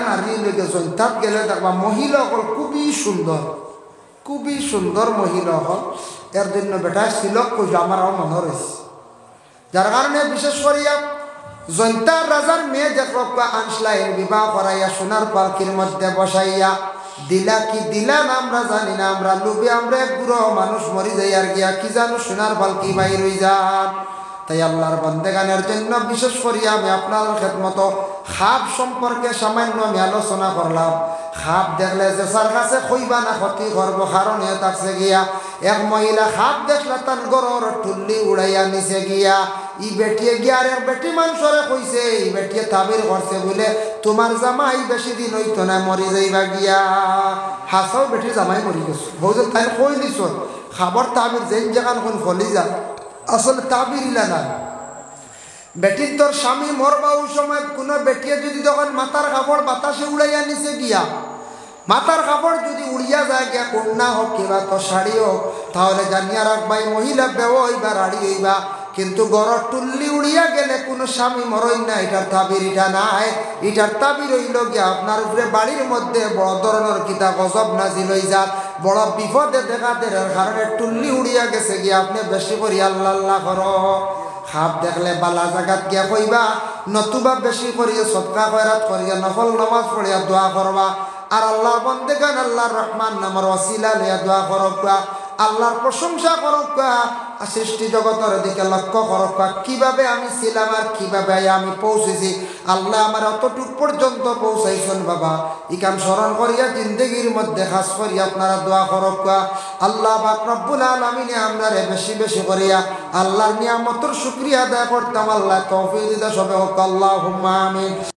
নারী লেগে জৈন্তার গেলে দেখবা মহিলা হল খুবই সুন্দর মহিলা হল এর জন্য বেটা শিলক কইল আমারও মনে রয়েছে যার কারণে বিশেষ করিয়া জৈন্তার রাজার মেয়ে দেখবা আনসলাইন বিবাহ করাইয়া সোনার পালকির মধ্যে বসাইয়া দিলা কি দিলা না আমরা জানি না আমরা লোভে আমরা এক বুড়ো মানুষ মরি যাই আর গিয়া কি জানো সোনার পালকি বাইর হয়ে যান তাই আল্লাহর বান্দেগানের জন্য বিশেষ করি আমি আপনার খেদমত খাপ সম্পর্কে সামান্য আমি আলোচনা করলাম খাপ দেখলে যে সার কাছে কইবা না ক্ষতি করবো কারণ এ থাকছে গিয়া এক মহিলা খাপ দেখলে তার গরর টুল্লি উড়াইয়া নিচে গিয়া ই বেটিয়ে গিয়া আর এক বেটি মানুষরে কইছে ই বেটিয়ে তাবির করছে বলে তোমার জামাই বেশি দিন হইতো না মরি যাইবা গিয়া হাসাও বেটির জামাই মরি গেছো বউজন তাই কই নিছ খাবার তাবির যেন যেখান কোন ফলি যা আসলে তাবির ইলা না বেটির তোর স্বামী মরবা ওই সময় কোনো বেটিয়ে যদি তখন মাথার কাপড় বাতাসে উড়াইয়া নিচে গিয়া মাথার কাপড় যদি উড়িয়া যায় গিয়া কন্যা হোক কিবা তো শাড়ি হোক তাহলে জানিয়া রাখবাই মহিলা বেও হইবা রাড়ি হইবা কিন্তু গড় টুল্লি উড়িয়া গেলে কোনো স্বামী মরই না এটার তাবির এটা নাই এটার তাবির হইল গিয়া আপনার উপরে বাড়ির মধ্যে বড় ধরনের কিতা গজব নাজিল হই যাত বড় বিপদে দেখা দেওয়ার কারণে টুল্লি উড়িয়া গেছে গিয়া আপনি বেশি করি আল্লাহ আল্লাহ করো খাপ দেখলে বালা জাগাত গিয়া কইবা নতুবা বেশি করিয়া সদকা খয়রাত করিয়া নফল নামাজ পড়িয়া দোয়া করবা আর আল্লাহর বন্দেগান আল্লাহর রহমান নামের ওসিলা লইয়া দোয়া করবা আল্লাহর প্রশংসা করবা সৃষ্টি জগতের দিকে লক্ষ্য করবা কিভাবে আমি ছিলাম আর কিভাবে আমি পৌঁছেছি আল্লাহ আমার অতটুক পর্যন্ত পৌঁছাইছেন বাবা ইকান স্মরণ করিয়া জিন্দগির মধ্যে খাস করিয়া আপনারা দোয়া করবা আল্লাহ পাক রব্বুল আলামিনে আমরারে বেশি বেশি করিয়া আল্লাহর নিয়ামতের শুকরিয়া আদায় করতাম আল্লাহ তৌফিক দিতে সবে হোক আল্লাহুম্মা আমিন।